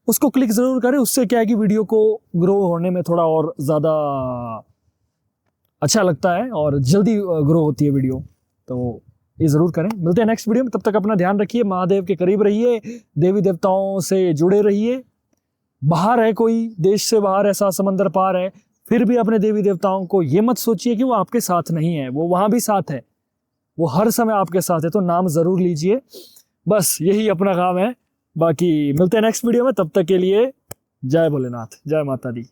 उसको क्लिक जरूर करें। उससे क्या है कि वीडियो को ग्रो होने में थोड़ा और ज़्यादा अच्छा लगता है और जल्दी ग्रो होती है वीडियो, तो ये ज़रूर करें। मिलते हैं नेक्स्ट वीडियो में, तब तक अपना ध्यान रखिए, महादेव के करीब रहिए, देवी देवताओं से जुड़े रहिए। बाहर है कोई, देश से बाहर ऐसा समंदर पार है, फिर भी अपने देवी देवताओं को ये मत सोचिए कि वो आपके साथ नहीं है, वो वहाँ भी साथ है, वो हर समय आपके साथ है, तो नाम ज़रूर लीजिए। बस यही अपना काम है। बाकी मिलते हैं नेक्स्ट वीडियो में, तब तक के लिए जय भोलेनाथ, जय माता दी।